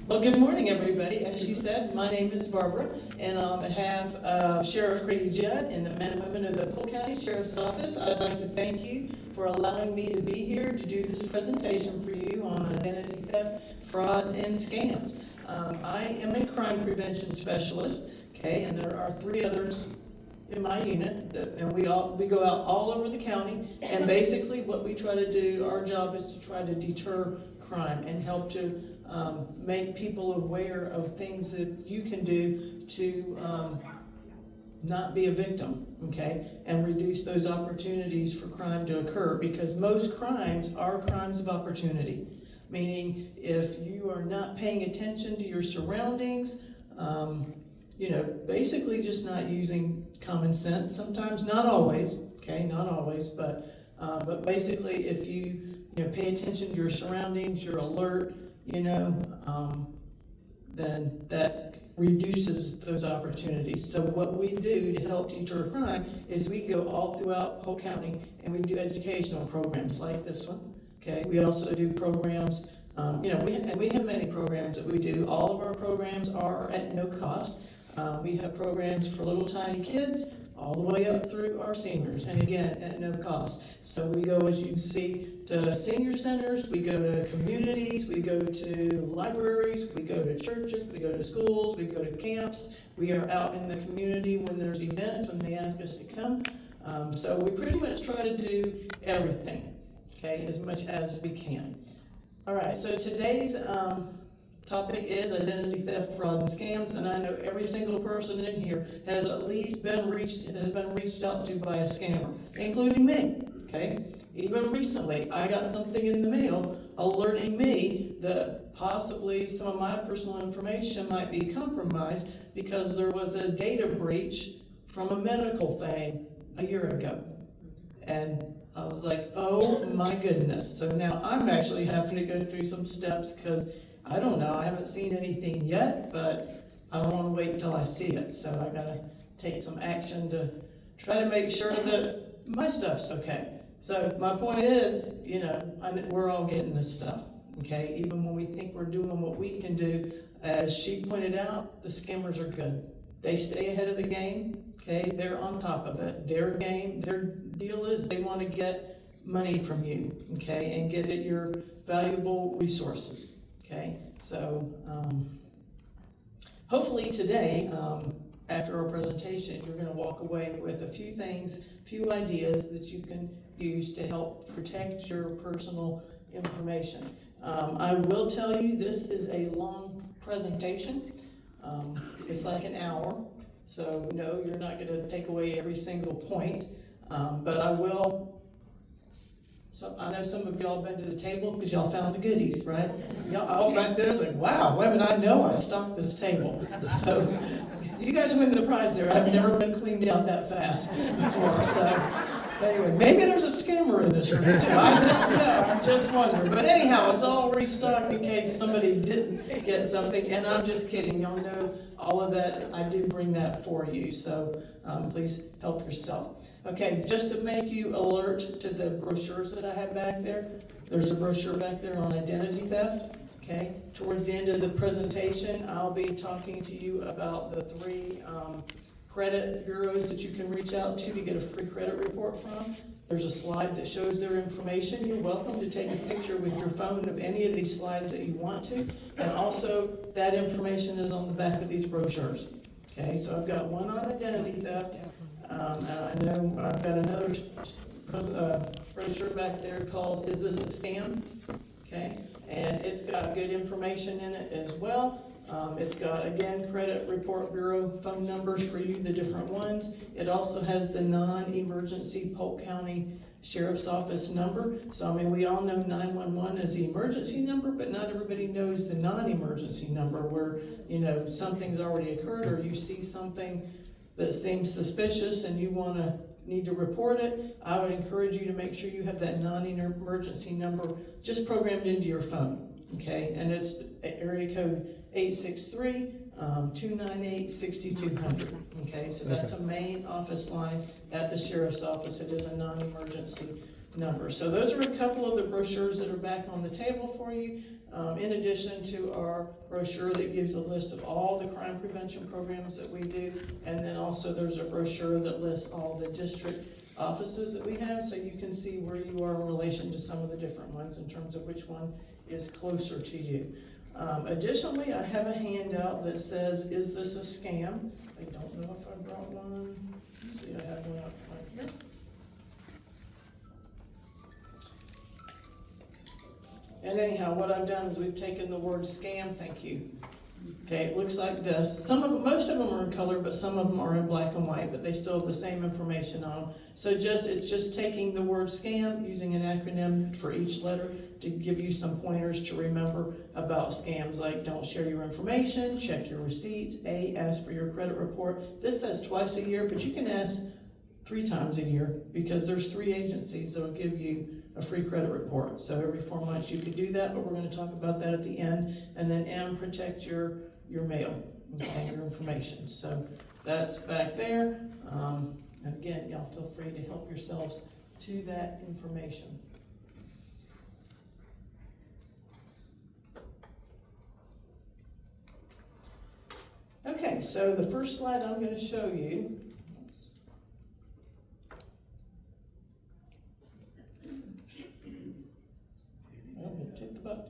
Well, good morning, everybody. As she said, my name is Barbara, and on behalf of Sheriff Grady Judd and the men and women of the Polk County Sheriff's Office, I'd like to thank you for allowing me to be here to do this presentation for you on identity theft, fraud, and scams. I am a crime prevention specialist, okay, and there are 3 others in my unit, and we go out all over the county, and basically what we try to do, our job is to try to deter crime and help to make people aware of things that you can do to not be a victim, okay, and reduce those opportunities for crime to occur, because most crimes are crimes of opportunity, meaning if you are not paying attention to your surroundings, basically just not using common sense, sometimes, not always, okay, not always, but basically if you pay attention to your surroundings, you're alert, then that reduces those opportunities. So what we do to help deter crime is we go all throughout Polk County and we do educational programs like this one, okay? We also do programs, we have many programs that we do. All of our programs are at no cost. We have programs for little tiny kids all the way up through our seniors, and again, at no cost. So we go, as you can see, to senior centers, we go to communities, we go to libraries, we go to churches, we go to schools, we go to camps. We are out in the community when there's events, when they ask us to come. So we pretty much try to do everything, okay, as much as we can. All right, so today's topic is identity theft, fraud, and scams, and I know every single person in here has at least been reached out to by a scammer, including me, okay? Even recently, I got something in the mail alerting me that possibly some of my personal information might be compromised because there was a data breach from a medical thing a year ago. And I was like, oh my goodness. So now I'm actually having to go through some steps because I don't know, I haven't seen anything yet, but I don't want to wait until I see it. So I gotta take some action to try to make sure that my stuff's okay. So my point is, we're all getting this stuff, okay? Even when we think we're doing what we can do, as she pointed out, the scammers are good. They stay ahead of the game, okay? They're on top of it. Their deal is they want to get money from you, okay? And get at your valuable resources. Okay, so hopefully today, after our presentation, you're going to walk away with a few things, few ideas that you can use to help protect your personal information. I will tell you this is a long presentation. It's like an hour, so no, you're not going to take away every single point, but I will. So I know some of y'all been to the table because y'all found the goodies, right? Y'all all back there was like, wow, women, I know I stocked this table. So you guys win the prize there. I've never been cleaned out that fast before. So anyway, maybe there's a scammer in this room too. I don't know. I'm just wondering. But anyhow, it's all restocked in case somebody didn't get something. And I'm just kidding. Y'all know all of that. I do bring that for you. So please help yourself. Okay, just to make you alert to the brochures that I have back there, there's a brochure back there on identity theft, okay? Towards the end of the presentation, I'll be talking to you about the 3 credit bureaus that you can reach out to get a free credit report from. There's a slide that shows their information. You're welcome to take a picture with your phone of any of these slides that you want to, and also that information is on the back of these brochures. Okay, so I've got one on identity theft. And I know I've got another brochure back there called "Is This a Scam?" Okay, and it's got good information in it as well. It's got, again, credit report bureau phone numbers for you, the different ones. It also has the non-emergency Polk County Sheriff's Office number. So, we all know 911 is the emergency number, but not everybody knows the non-emergency number where, something's already occurred or you see something that seems suspicious and you need to report it. I would encourage you to make sure you have that non-emergency number just programmed into your phone, okay? And it's area code 863-298-6200, okay? So that's a main office line at the Sheriff's Office. It is a non-emergency number. So those are a couple of the brochures that are back on the table for you, in addition to our brochure that gives a list of all the crime prevention programs that we do, and then also there's a brochure that lists all the district offices that we have, so you can see where you are in relation to some of the different ones in terms of which one is closer to you. Additionally, I have a handout that says, "Is this a scam?" I don't know if I brought one. Let's see, I have one up right here. And anyhow, what I've done is we've taken the word scam, thank you. Okay, it looks like this. Most of them are in color, but some of them are in black and white, but they still have the same information on them. So it's just taking the word scam, using an acronym for each letter to give you some pointers to remember about scams, like don't share your information, check your receipts, ask for your credit report. This says twice a year, but you can ask 3 times a year because there's 3 agencies that'll give you a free credit report. So every 4 months you could do that, but we're going to talk about that at the end. And then M, protect your mail, okay, your information. So that's back there. And again, y'all feel free to help yourselves to that information. Okay, so the first slide I'm going to show you.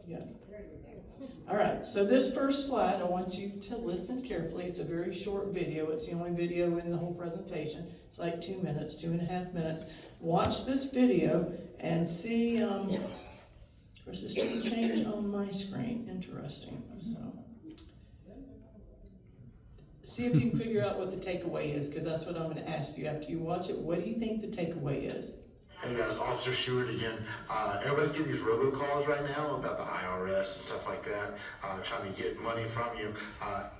Yeah. All right, so this first slide, I want you to listen carefully. It's a very short video. It's the only video in the whole presentation. It's like 2 minutes, 2.5 minutes. Watch this video and see, of course this didn't change on my screen. Interesting. So, see if you can figure out what the takeaway is, because that's what I'm going to ask you after you watch it. What do you think the takeaway is? Hey guys, Officer Stewart again. Everybody's getting these robocalls right now about the IRS and stuff like that, trying to get money from you.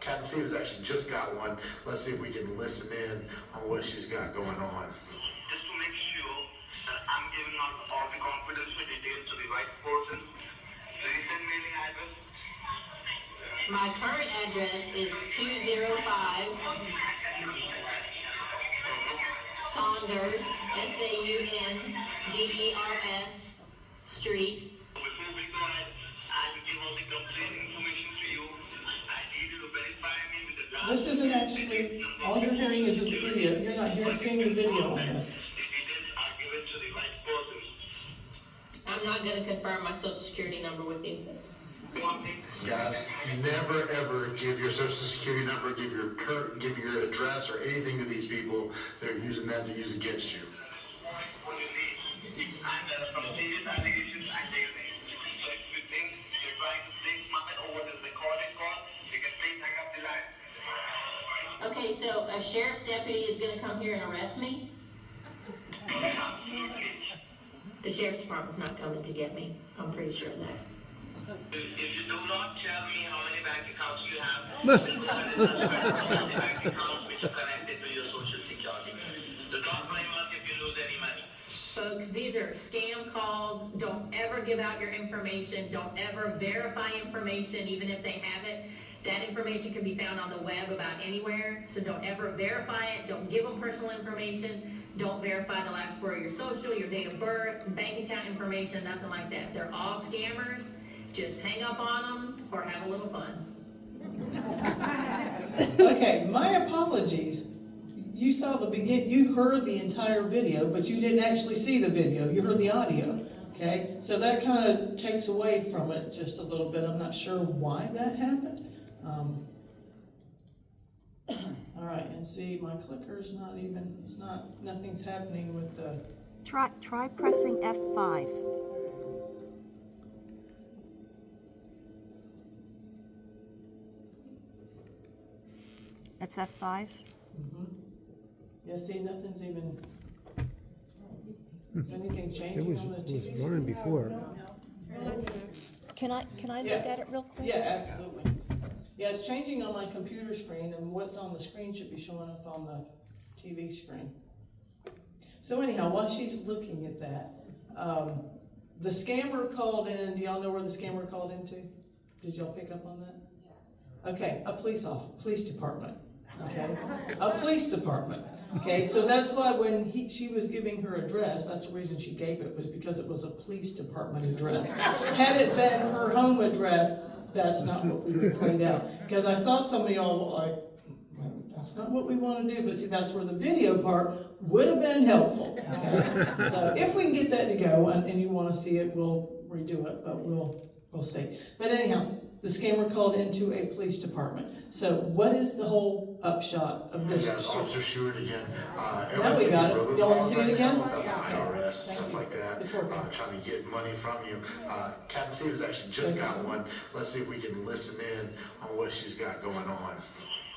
Captain Stevens actually just got one. Let's see if we can listen in on what she's got going on. Just to make sure that I'm giving out all the confidential details to the right person. Recent mailing address. My current address is 205 Saunders, Saunders Street. Before we go ahead, I will give all the complete information to you. I need you to verify me with the This isn't actually, all you're hearing is the video. You're not seeing the video on this. The details are given to the right person. I'm not going to confirm my social security number with you. Guys, never ever give your social security number, give your address or anything to these people. They're using that to use against you. What you need. And from serious allegations, I take them. So if you think you're trying to take money over this recorded call, you can please hang up the line. Okay, so a sheriff's deputy is going to come here and arrest me? Absolutely. The sheriff's department's not coming to get me. I'm pretty sure of that. If you do not tell me how many bank accounts you have, the bank accounts which are connected to your social security. Do not blame us if you lose any money. Folks, these are scam calls. Don't ever give out your information. Don't ever verify information, even if they have it. That information can be found on the web about anywhere, so don't ever verify it. Don't give them personal information. Don't verify the last 4 of your social, your date of birth, bank account information, nothing like that. They're all scammers. Just hang up on them or have a little fun. Okay, my apologies. You saw you heard the entire video, but you didn't actually see the video. You heard the audio, okay? So that kind of takes away from it just a little bit. I'm not sure why that happened. All right, and see, my clicker's not even, nothing's happening with the... Try pressing F5. That's F5? Mm-hmm. Yeah, see, nothing's even... Is anything changing on the TV? It was running before. Can I look Yeah. at it real quick? Yeah, absolutely. Yeah, it's changing on my computer screen, and what's on the screen should be showing up on the TV screen. So anyhow, while she's looking at that, the scammer called in. Do y'all know where the scammer called into? Did y'all pick up on that? Okay, a police department. Okay, a police department. Okay, so that's why when she was giving her address, that's the reason she gave it, was because it was a police department address. Had it been her home address, that's not what we would have played out. Because I saw some of y'all like, well, that's not what we want to do, but see, that's where the video part would have been helpful, okay? So if we can get that to go, and you want to see it, we'll redo it, but we'll see. But anyhow, the scammer called into a police department. So what is the whole upshot of this? Yes, Officer Stewart again. Now we got it. Y'all want to see it again? About the IRS, Thank stuff you. like that. It's working. Trying to get money from you. Captain Stevens actually just got one. Let's see if we can listen in on what she's got going on.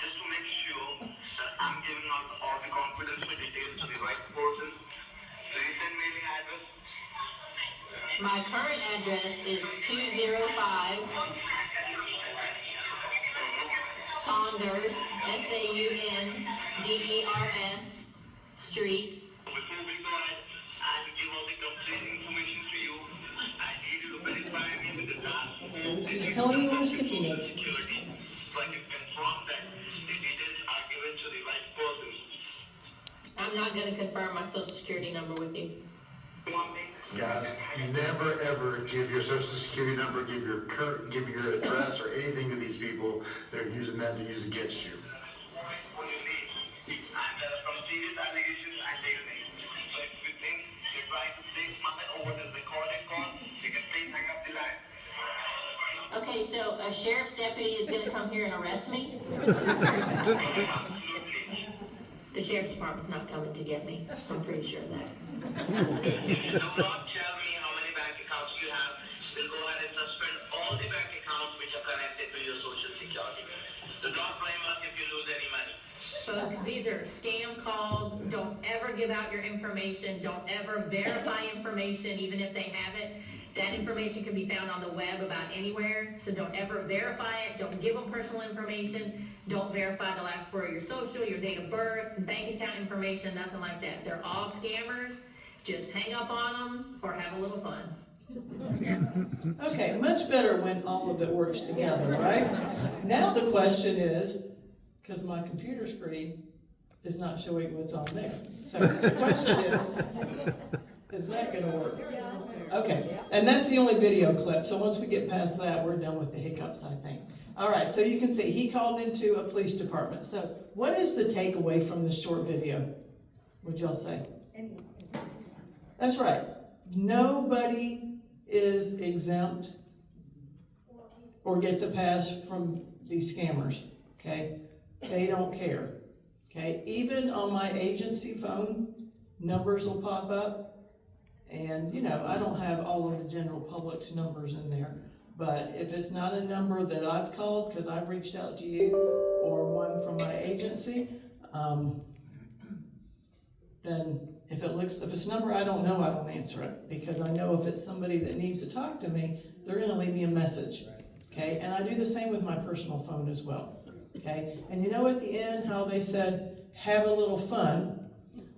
Just to make sure that I'm giving out all the confidential details to the right person. Recent mailing address. My current address is 205 Saunders, Saunders Street. Before we go ahead and give all the complete information to you, I need you to verify me with the task. She's telling you on a sticky note. Security, so I can confirm that the details are given to the right person. I'm not gonna confirm my social security number with you. You want me? Guys, never ever give your social security number, give your address or anything to these people. They're using that to use against you. What you need. And from serious allegations, I say your name. So if you think you're trying to take money over this recorded call, you can please hang up the line. Okay, so a sheriff's deputy is gonna come here and arrest me? Absolutely. The sheriff's department's not coming to get me, I'm pretty sure of that. If you do not tell me how many bank accounts you have, we'll go ahead and suspend all the bank accounts which are connected to your social security. Do not blame us if you lose any money. Folks, these are scam calls. Don't ever give out your information. Don't ever verify information, even if they have it. That information can be found on the web about anywhere, so don't ever verify it. Don't give them personal information. Don't verify the last four of your social, your date of birth, bank account information, nothing like that. They're all scammers. Just hang up on them or have a little fun. Okay, much better when all of it works together, right? Now the question is, because my computer screen is not showing what's on there. So the question is that gonna work? Okay, and that's the only video clip, so once we get past that, we're done with the hiccups, I think. All right, so you can see, he called into a police department. So what is the takeaway from this short video, would y'all say? That's right. Nobody is exempt or gets a pass from these scammers, okay? They don't care, okay? Even on my agency phone, numbers will pop up. And, you know, I don't have all of the general public's numbers in there. But if it's not a number that I've called, because I've reached out to you, or one from my agency, then if it's a number I don't know, I don't answer it. Because I know if it's somebody that needs to talk to me, they're gonna leave me a message, okay? And I do the same with my personal phone as well, okay? And you know at the end how they said, have a little fun?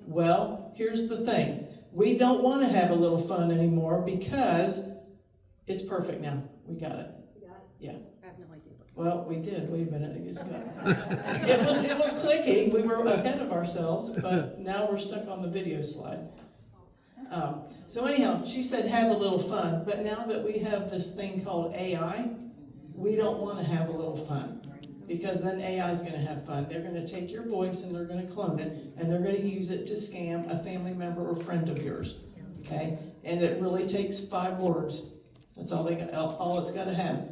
Well, here's the thing. We don't want to have a little fun anymore because it's perfect now. We got it. You got it? Yeah. I have no idea. Well, we did. Wait a minute. It just got it was clicking. We were ahead of ourselves, but now we're stuck on the video slide. So anyhow, she said have a little fun, but now that we have this thing called AI, we don't want to have a little fun. Because then AI is going to have fun. They're going to take your voice and they're going to clone it, and they're going to use it to scam a family member or friend of yours. Okay? And it really takes 5 words. That's all it's got to have.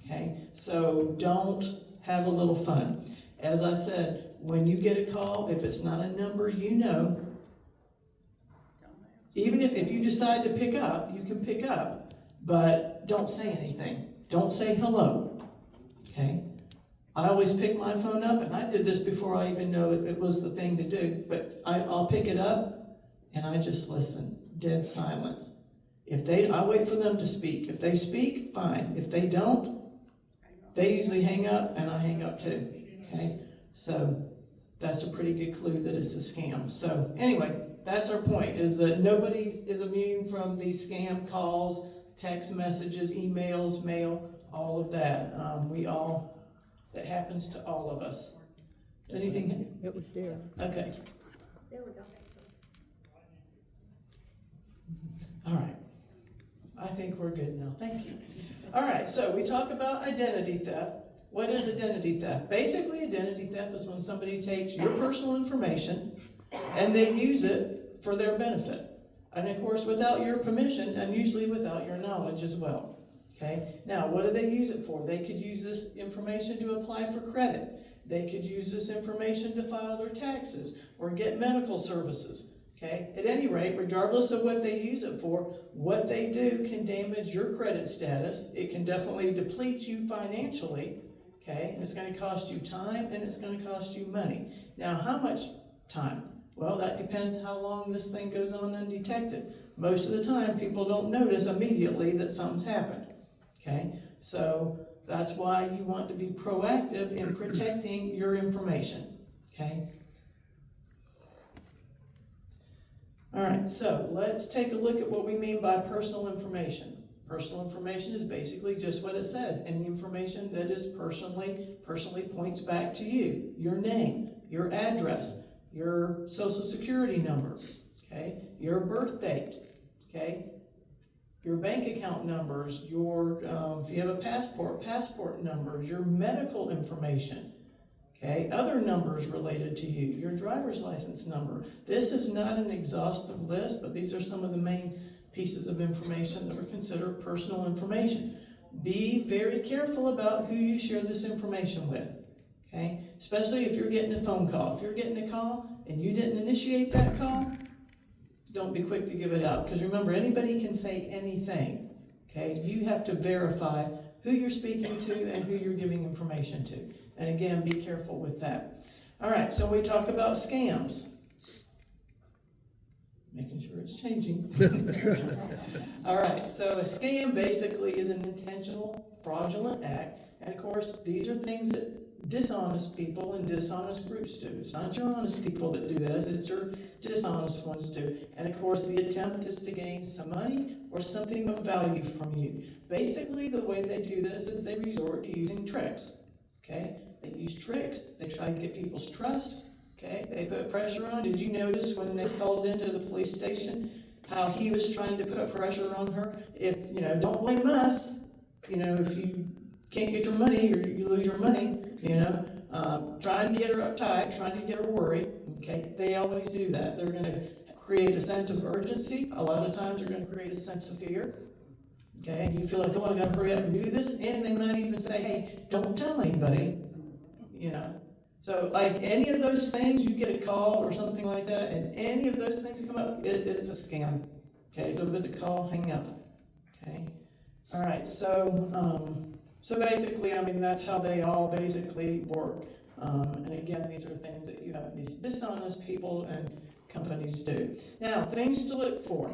Okay? So don't have a little fun. As I said, when you get a call, if it's not a number you know, even if you decide to pick up, you can pick up, but don't say anything. Don't say hello. Okay? I always pick my phone up, and I did this before I even know it was the thing to do, but I'll pick it up, and I just listen, dead silence. I wait for them to speak. If they speak, fine. If they don't, they usually hang up, and I hang up too, okay? So that's a pretty good clue that it's a scam. So anyway, that's our point, is that nobody is immune from these scam calls, text messages, emails, mail, all of that. That happens to all of us. Is anything? It was there. Okay. think we're good now, thank you. All right, so we talk about identity theft. What is identity theft? Basically, identity theft is when somebody takes your personal information and they use it for their benefit. And of course, without your permission, and usually without your knowledge as well. Okay, now what do they use it for? They could use this information to apply for credit. They could use this information to file their taxes or get medical services. Okay, at any rate, regardless of what they use it for, what they do can damage your credit status. It can definitely deplete you financially. Okay, and it's going to cost you time and it's going to cost you money. Now, how much time? Well, that depends how long this thing goes on undetected. Most of the time, people don't notice immediately that something's happened. Okay, so that's why you want to be proactive in protecting your information. Okay. All right, so let's take a look at what we mean by personal information. Personal information is basically just what it says. Any information that is personally points back to you. Your name, your address, your social security number, okay, your birth date, okay, your bank account numbers, your, if you have a passport numbers, your medical information, okay, other numbers related to you, your driver's license number. This is not an exhaustive list, but these are some of the main pieces of information that are considered personal information. Be very careful about who you share this information with, okay? Especially if you're getting a phone call. If you're getting a call and you didn't initiate that call, don't be quick to give it out, because remember, anybody can say anything, okay? You have to verify who you're speaking to and who you're giving information to. And again, be careful with that. All right, so we talk about scams. Making sure it's changing. All right, so a scam basically is an intentional, fraudulent act. And of course, these are things that dishonest people and dishonest groups do. It's not your honest people that do this, it's your dishonest ones do. And of course, the attempt is to gain some money or something of value from you. Basically, the way they do this is they resort to using tricks. Okay? They use tricks, they try to get people's trust. Okay, they put pressure on. Did you notice when they called into the police station how he was trying to put pressure on her? If, don't blame us, if you can't get your money or you lose your money, trying to get her uptight, trying to get her worried. Okay, they always do that. They're going to create a sense of urgency. A lot of times they're going to create a sense of fear. Okay, and you feel like, oh, I got to hurry up and do this. And they might even say, hey, don't tell anybody, So like any of those things, you get a call or something like that, and any of those things come up, it's a scam. Okay, so if it's a call, hang up. Okay, all right, so basically, that's how they all basically work. And again, these are things that you have these dishonest people and companies do. Now, things to look for.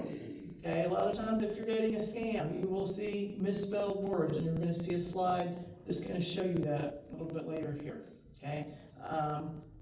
Okay, a lot of times if you're getting a scam, you will see misspelled words, and you're going to see a slide that's going to show you that a little bit later here. Okay.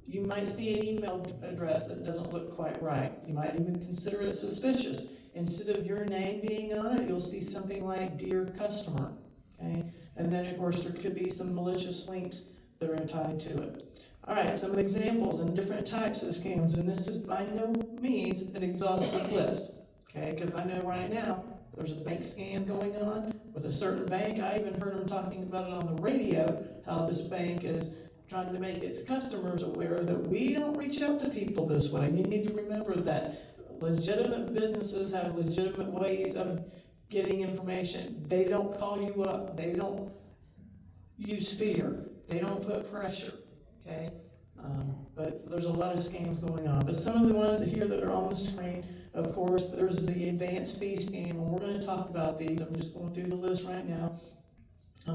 You might see an email address that doesn't look quite right. You might even consider it suspicious. Instead of your name being on it, you'll see something like "Dear Customer." Okay, and then of course there could be some malicious links that are tied to it. All right, some examples and different types of scams, and this is by no means an exhaustive list. Okay, because I know right now there's a bank scam going on with a certain bank. I even heard them talking about it on the radio, how this bank is trying to make its customers aware that we don't reach out to people this way. You need to remember that legitimate businesses have legitimate ways of getting information. They don't call you up. They don't use fear. They don't put pressure, okay? But there's a lot of scams going on. But some of the ones here that are on the screen, of course, there's the advance fee scam, and we're going to talk about these. I'm just going through the list right now.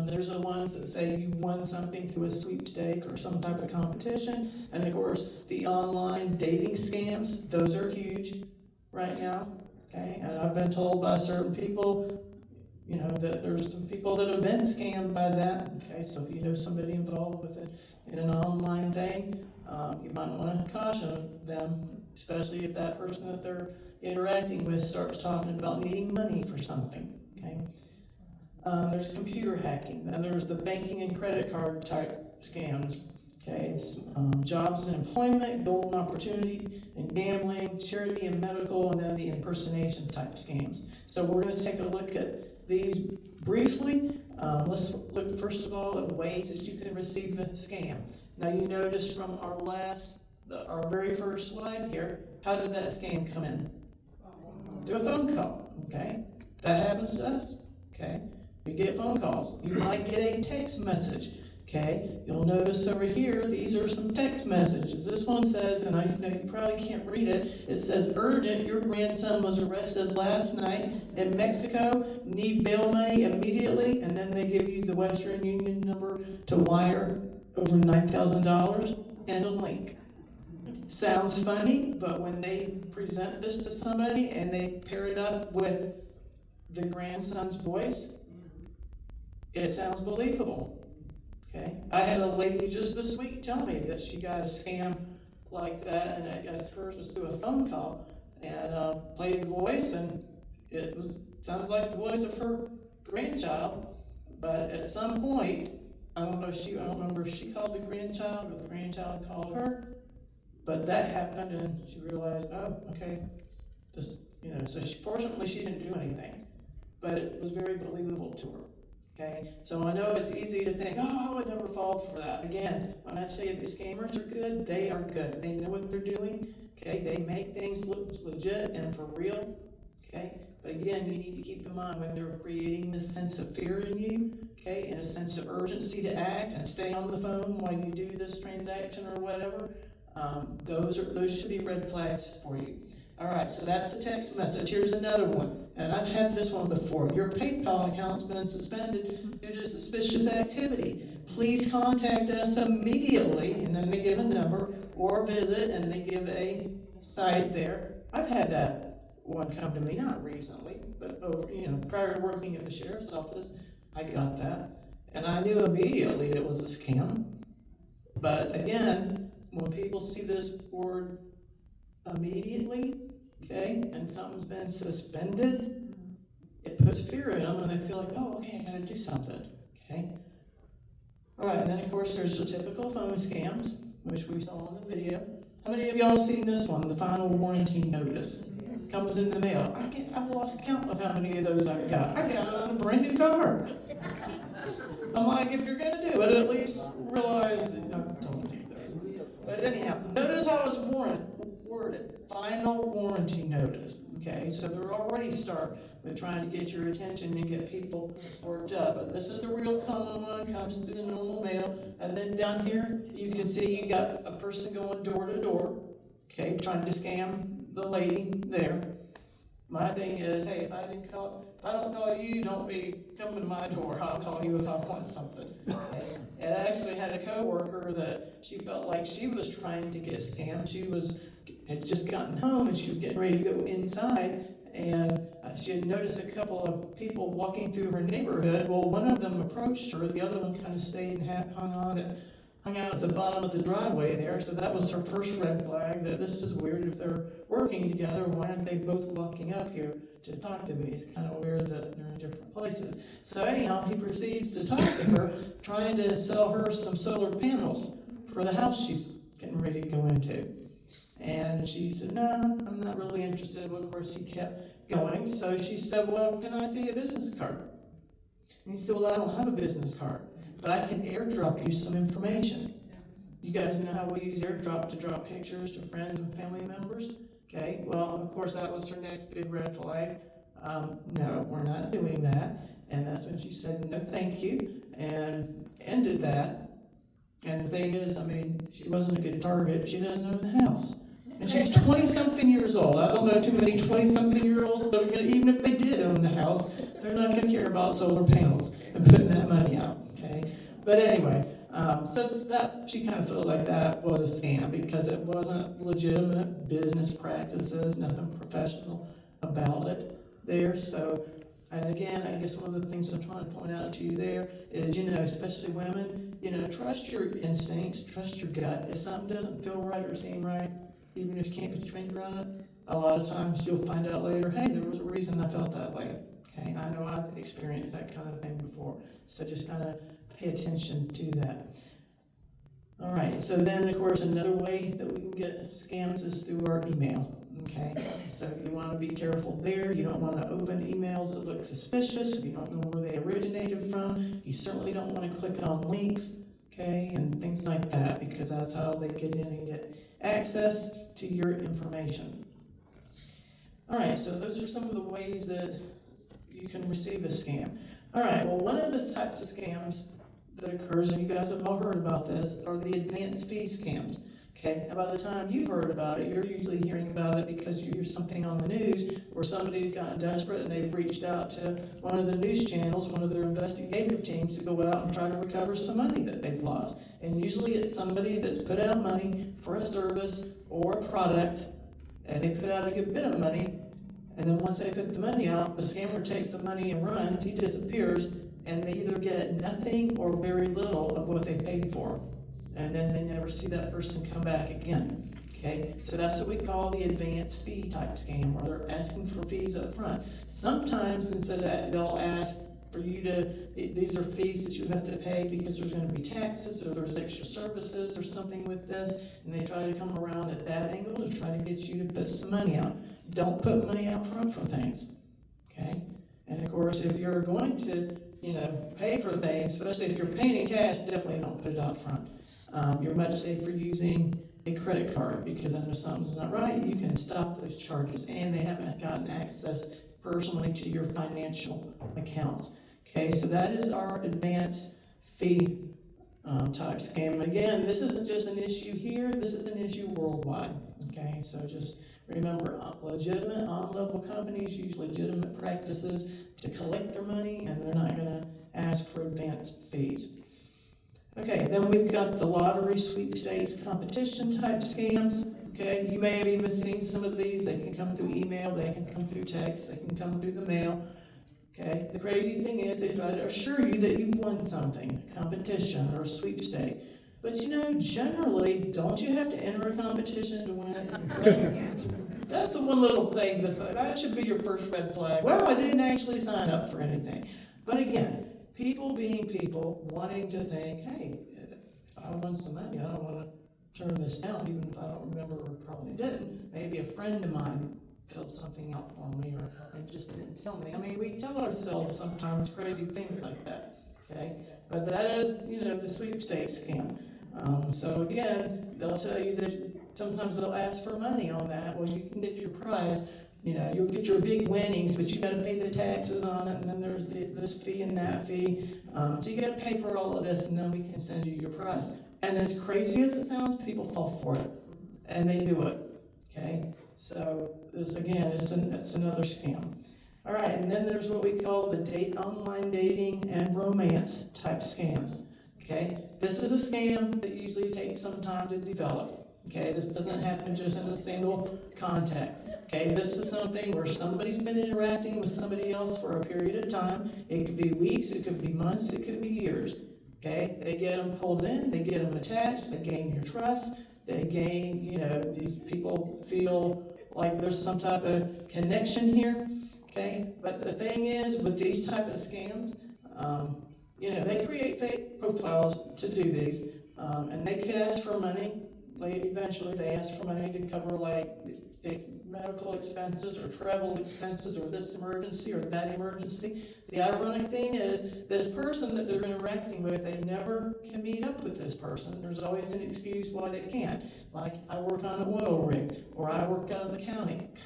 There's the ones that say you've won something through a sweepstake or some type of competition. And of course, the online dating scams, those are huge right now. Okay, and I've been told by certain people, that there's some people that have been scammed by that. Okay, so if you know somebody involved with it in an online thing, you might want to caution them, especially if that person that they're interacting with starts talking about needing money for something. Okay. There's computer hacking, and there's the banking and credit card type scams. Okay, jobs and employment, golden opportunity, and gambling, charity and medical, and then the impersonation type scams. So we're going to take a look at these briefly. Let's look first of all at ways that you can receive a scam. Now you notice from our very first slide here, how did that scam come in? Through a phone call, okay? That happens to us, okay? We get phone calls. You might get a text message, okay? You'll notice over here, these are some text messages. This one says, and I know you probably can't read it, it says, urgent, your grandson was arrested last night in Mexico, need bail money immediately, and then they give you the Western Union number to wire over $9,000 and a link. Sounds funny, but when they present this to somebody and they pair it up with the grandson's voice, it sounds believable. Okay, I had a lady just this week tell me that she got a scam like that, and I guess hers was through a phone call, and played the voice, and it sounded like the voice of her grandchild. But at some point, I don't remember if she called the grandchild or the grandchild called her, but that happened, and she realized, oh, okay, this, so fortunately she didn't do anything, but it was very believable to her. Okay, so I know it's easy to think, oh, I would never fall for that. Again, when I tell you the scammers are good, they are good. They know what they're doing. Okay, they make things look legit and for real. Okay, but again, you need to keep in mind when they're creating this sense of fear in you, okay, and a sense of urgency to act and stay on the phone while you do this transaction or whatever. Those should be red flags for you. All right, so that's a text message. Here's another one, and I've had this one before. Your PayPal account's been suspended due to suspicious activity. Please contact us immediately, and then they give a number, or visit, and they give a site there. I've had that one come to me, not recently, but prior to working at the sheriff's office, I got that, and I knew immediately it was a scam. But again, when people see this word immediately, okay, and something's been suspended, it puts fear in them, and they feel like, oh, okay, I gotta do something, okay? All right, and then of course there's the typical phone scams, which we saw in the video. How many of y'all seen this one, the final warranty notice? Comes in the mail. I've lost count of how many of those I got it on a brand new car. I'm like, if you're gonna do it, at least realize that don't do this. But anyhow, notice how it's worded. Final warranty notice. Okay, so they're already start with trying to get your attention and get people worked up. But this is the real common one, comes through the normal mail. And then down here, you can see you got a person going door to door, okay, trying to scam the lady there. My thing is, hey, if I don't call you, don't be coming to my door. I'll call you if I want something. Okay? And I actually had a coworker that she felt like she was trying to get scammed. She had just gotten home and she was getting ready to go inside, and she had noticed a couple of people walking through her neighborhood. Well, one of them approached her, the other one kind of stayed and hung out at the bottom of the driveway there. So that was her first red flag, that this is weird. If they're working together, why aren't they both walking up here to talk to me? It's kind of weird that they're in different places. So anyhow, he proceeds to talk to her, trying to sell her some solar panels for the house she's getting ready to go into. And she said, no, I'm not really interested. Well, of course, he kept going. So she said, well, can I see a business card? And he said, well, I don't have a business card, but I can airdrop you some information. You guys know how we use airdrop to drop pictures to friends and family members? Okay, well, of course, that was her next big red flag. No, we're not doing that. And that's when she said, no, thank you, and ended that. And the thing is, she wasn't a good target. She doesn't own the house. And she's 20-something years old. I don't know too many 20-something-year-olds that are going to, even if they did own the house, they're not going to care about solar panels and putting that money out, okay? But anyway, so that, she kind of feels like that was a scam because it wasn't legitimate business practices, nothing professional about it there. So, and again, I guess one of the things I'm trying to point out to you there is, especially women, trust your instincts, trust your gut. If something doesn't feel right or seem right, even if you can't put your finger on it, a lot of times you'll find out later, hey, there was a reason I felt that way. Okay, I know I've experienced that kind of thing before. So just kind of pay attention to that. All right, so then, of course, another way that we can get scams is through our email. Okay, so you wanna be careful there. You don't wanna open emails that look suspicious. If you don't know where they originated from, you certainly don't wanna click on links, okay, and things like that, because that's how they get in and get access to your information. All right, so those are some of the ways that you can receive a scam. All right, well, one of the types of scams that occurs, and you guys have all heard about this, are the advance fee scams. Okay, and by the time you've heard about it, you're usually hearing about it because you hear something on the news where somebody's gotten desperate and they've reached out to one of the news channels, one of their investigative teams, to go out and try to recover some money that they've lost. And usually it's somebody that's put out money for a service or a product, and they put out a good bit of money, and then once they put the money out, the scammer takes the money and runs, he disappears, and they either get nothing or very little of what they paid for. And then they never see that person come back again. Okay, so that's what we call the advance fee type scam, where they're asking for fees up front. Sometimes instead of that, they'll ask for you to, these are fees that you have to pay because there's gonna be taxes or there's extra services or something with this, and they try to come around at that angle to try to get you to put some money out. Don't put money out front for things, okay? And of course, if you're going to, pay for things, especially if you're paying in cash, definitely don't put it out front. You're much safer using a credit card, because then if something's not right, you can stop those charges, and they haven't gotten access personally to your financial accounts. Okay, so that is our advance fee type scam. Again, this isn't just an issue here, this is an issue worldwide. Okay, so just remember, legitimate on-level companies use legitimate practices to collect their money, and they're not gonna ask for advance fees. Okay, then we've got the lottery, sweepstakes, competition type scams. Okay, you may have even seen some of these. They can come through email, they can come through text, they can come through the mail. Okay, the crazy thing is they try to assure you that you've won something, a competition or a sweepstake. But generally, don't you have to enter a competition to win it? That's the one little thing that should be your first red flag. Well, I didn't actually sign up for anything. But again, people being people, wanting to think, hey, I won some money, I don't want to turn this down, even if I don't remember or probably didn't. Maybe a friend of mine filled something out for me, or just didn't tell me. I mean, we tell ourselves sometimes crazy things like that, okay? But that is, the sweepstakes scam. So again, they'll tell you that sometimes they'll ask for money on that. Well, you can get your prize. You'll get your big winnings, but you gotta pay the taxes on it, and then there's this fee and that fee. So you gotta pay for all of this, and then we can send you your prize. And as crazy as it sounds, people fall for it, and they do it, okay? So this, again, it's another scam. All right, and then there's what we call the online dating and romance type scams, okay? This is a scam that usually takes some time to develop, okay? This doesn't happen just in a single contact. Okay, this is something where somebody's been interacting with somebody else for a period of time. It could be weeks, it could be months, it could be years. Okay, they get them pulled in, they get them attached, they gain your trust, they gain, these people feel like there's some type of connection here. Okay, but the thing is, with these type of scams, they create fake profiles to do these, and they could ask for money. Eventually, they ask for money to cover medical expenses or travel expenses or this emergency or that emergency. The ironic thing is, this person that they're interacting with, they never can meet up with this person. There's always an excuse why they can't. Like, I work on an oil rig, or I work out of the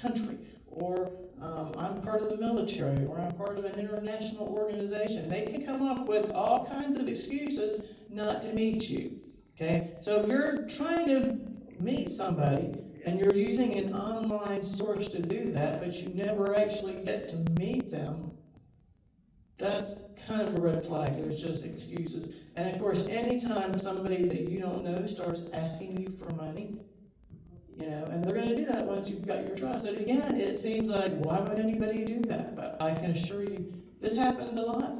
country, or I'm part of the military, or I'm part of an international organization. They can come up with all kinds of excuses not to meet you. Okay? So if you're trying to meet somebody, and you're using an online source to do that, but you never actually get to meet them, that's kind of a red flag. There's just excuses. And of course, anytime somebody that you don't know starts asking you for money, and they're going to do that once you've got your trust. And again, it seems like, why would anybody do that? But I can assure you, this happens a lot.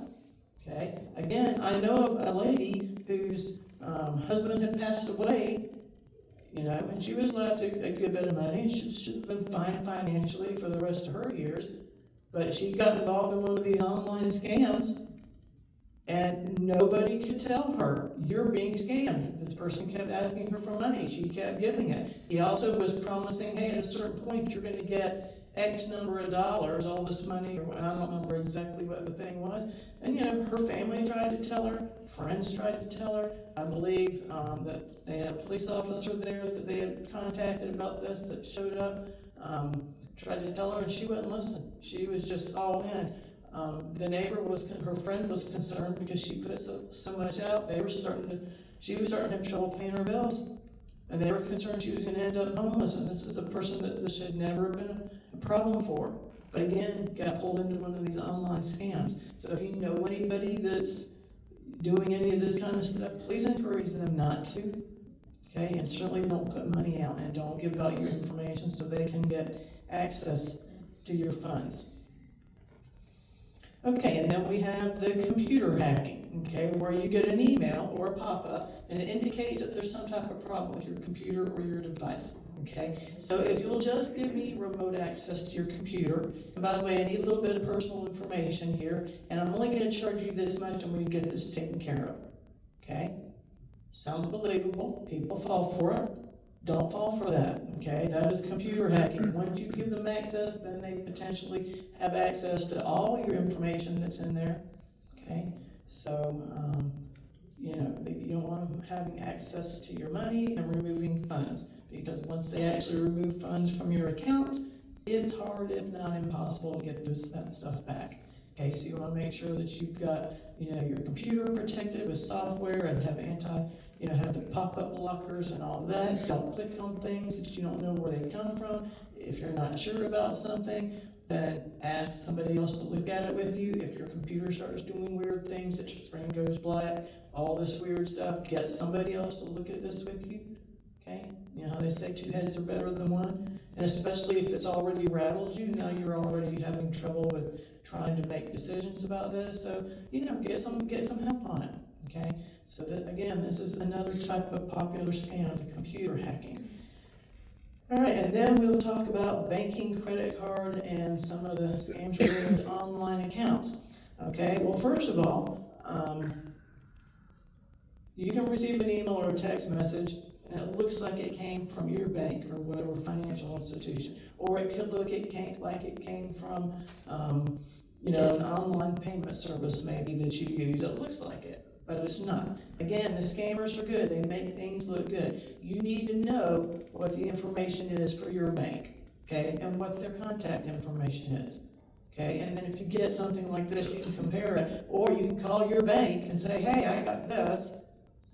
Okay? Again, I know of a lady whose husband had passed away, and she was left a good bit of money. She should have been fine financially for the rest of her years, but she got involved in one of these online scams, And nobody could tell her, you're being scammed. This person kept asking her for money, she kept giving it. He also was promising, hey, at a certain point, you're gonna get X number of dollars, all this money, or I don't remember exactly what the thing was. And you know, her family tried to tell her, friends tried to tell her. I believe that they had a police officer there that they had contacted about this that showed up, tried to tell her, and she wouldn't listen. She was just all in. The neighbor her friend was concerned because she put so much out. She was starting to have trouble paying her bills. And they were concerned she was gonna end up homeless, and this is a person that this should never have been a problem for. But again, got pulled into one of these online scams. So if you know anybody that's doing any of this kind of stuff, please encourage them not to. Okay, and certainly don't put money out and don't give out your information so they can get access to your funds. Okay, and then we have the computer hacking, okay, where you get an email or a pop-up and it indicates that there's some type of problem with your computer or your device, okay? So if you'll just give me remote access to your computer, and by the way, I need a little bit of personal information here, and I'm only gonna charge you this much and we can get this taken care of, okay? Sounds believable, people fall for it. Don't fall for that, okay? That is computer hacking. Once you give them access, then they potentially have access to all your information that's in there, okay? So, you know, you don't want them having access to your money and removing funds, because once they actually remove funds from your account, it's hard, if not impossible, to get that stuff back. Okay, so you want to make sure that you've got, you know, your computer protected with software and have have the pop-up blockers and all that. Don't click on things that you don't know where they come from. If you're not sure about something, then ask somebody else to look at it with you. If your computer starts doing weird things, that your screen goes black, all this weird stuff, get somebody else to look at this with you. Okay, you know how they say 2 heads are better than one, and especially if it's already rattled you, now you're already having trouble with trying to make decisions about this. So you know, get some help on it. Okay, so that again, this is another type of popular scam, the computer hacking. All right, and then we'll talk about banking, credit card, and some of the scams related to online accounts. Okay, well, first of all, you can receive an email or a text message and it looks like it came from your bank or whatever financial institution, or it could look like it came from you know, an online payment service maybe that you use. It looks like it, but it's not. Again, the scammers are good. They make things look good. You need to know what the information is for your bank, okay, and what their contact information is. Okay, and then if you get something like this, you can compare it, or you can call your bank and say, hey, I got this.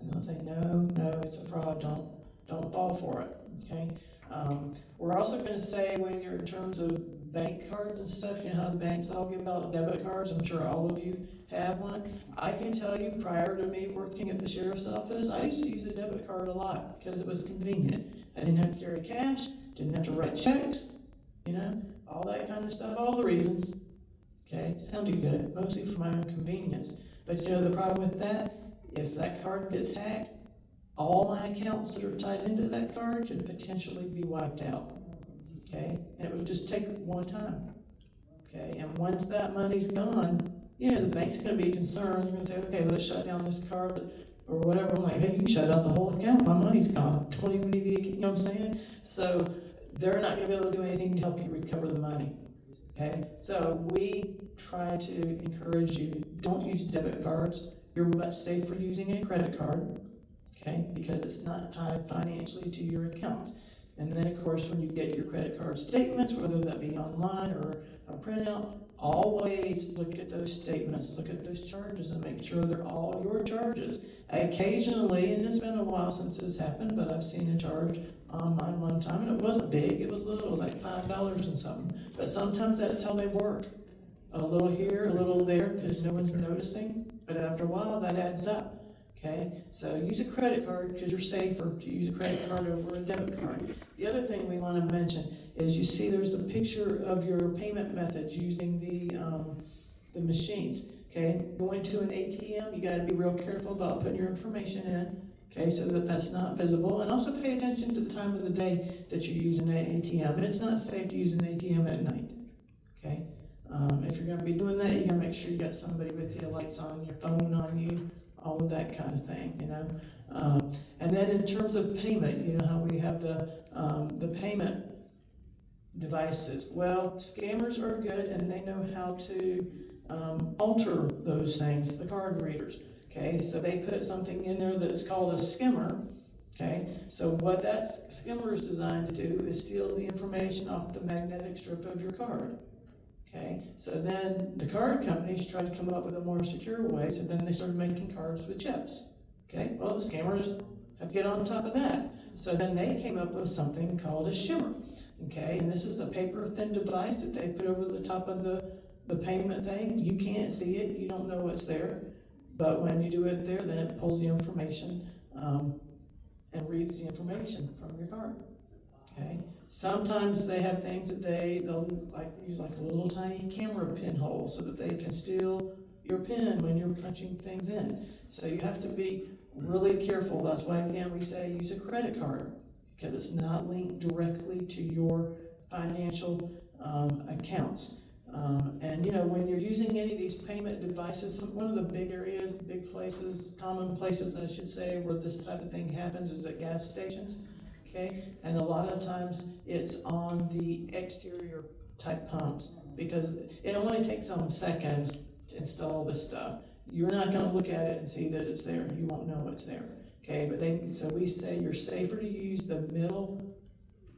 And they'll say, no, it's a fraud, don't fall for it, okay? We're also gonna say when you're in terms of bank cards and stuff, you know how the banks all give out debit cards, I'm sure all of you have one. I can tell you, prior to me working at the sheriff's office, I used to use a debit card a lot because it was convenient. I didn't have to carry cash, didn't have to write checks, you know, all that kind of stuff, all the reasons, okay? Sounded good, mostly for my own convenience. But you know the problem with that? If that card gets hacked, all my accounts that are tied into that card could potentially be wiped out, okay? And it would just take one time, okay? And once that money's gone, you know, the bank's gonna be concerned. They're gonna say, okay, let's shut down this card or whatever. I'm like, hey, you can shut out the whole account, my money's gone. Don't even need the account, you know what I'm saying? So they're not gonna be able to do anything to help you recover the money, okay? So we try to encourage you, don't use debit cards. You're much safer using a credit card, okay, because it's not tied financially to your account. And then, of course, when you get your credit card statements, whether that be online or a printout, always look at those statements, look at those charges, and make sure they're all your charges. Occasionally, and it's been a while since this happened, but I've seen a charge on mine one time, and it wasn't big, it was little, it was like $5 and something. But sometimes that's how they work. A little here, a little there, because no one's noticing. But after a while, that adds up, okay? So use a credit card because you're safer to use a credit card over a debit card. The other thing we want to mention is you see there's a picture of your payment methods using the machines, okay? Going to an ATM, you got to be real careful about putting your information in, okay, so that that's not visible. And also pay attention to the time of the day that you're using an ATM. And it's not safe to use an ATM at night, okay? If you're gonna be doing that, you gotta make sure you got somebody with you, lights on, your phone on you, all of that kind of thing, you know? And then in terms of payment, you know how we have the payment devices. Well, scammers are good and they know how to alter those things, the card readers. Okay, so they put something in there that's called a skimmer. Okay, so what that skimmer is designed to do is steal the information off the magnetic strip of your card. Okay, so then the card companies tried to come up with a more secure way, so then they started making cards with chips. Okay, well, the scammers have to get on top of that. So then they came up with something called a shimmer. Okay, and this is a paper thin device that they put over the top of the payment thing. You can't see it, you don't know what's there, but when you do it there, then it pulls the information and reads the information from your card. Okay, sometimes they have things that they'll use like a little tiny camera pinhole so that they can steal your pin when you're punching things in. So you have to be really careful. That's why, again, we say use a credit card, because it's not linked directly to your financial accounts. And you know, when you're using any of these payment devices, one of the big areas, big places, common places I should say, where this type of thing happens is at gas stations. Okay, and a lot of times it's on the exterior type pumps, because it only takes some seconds to install this stuff. You're not going to look at it and see that it's there. You won't know it's there. Okay, but so we say you're safer to use the middle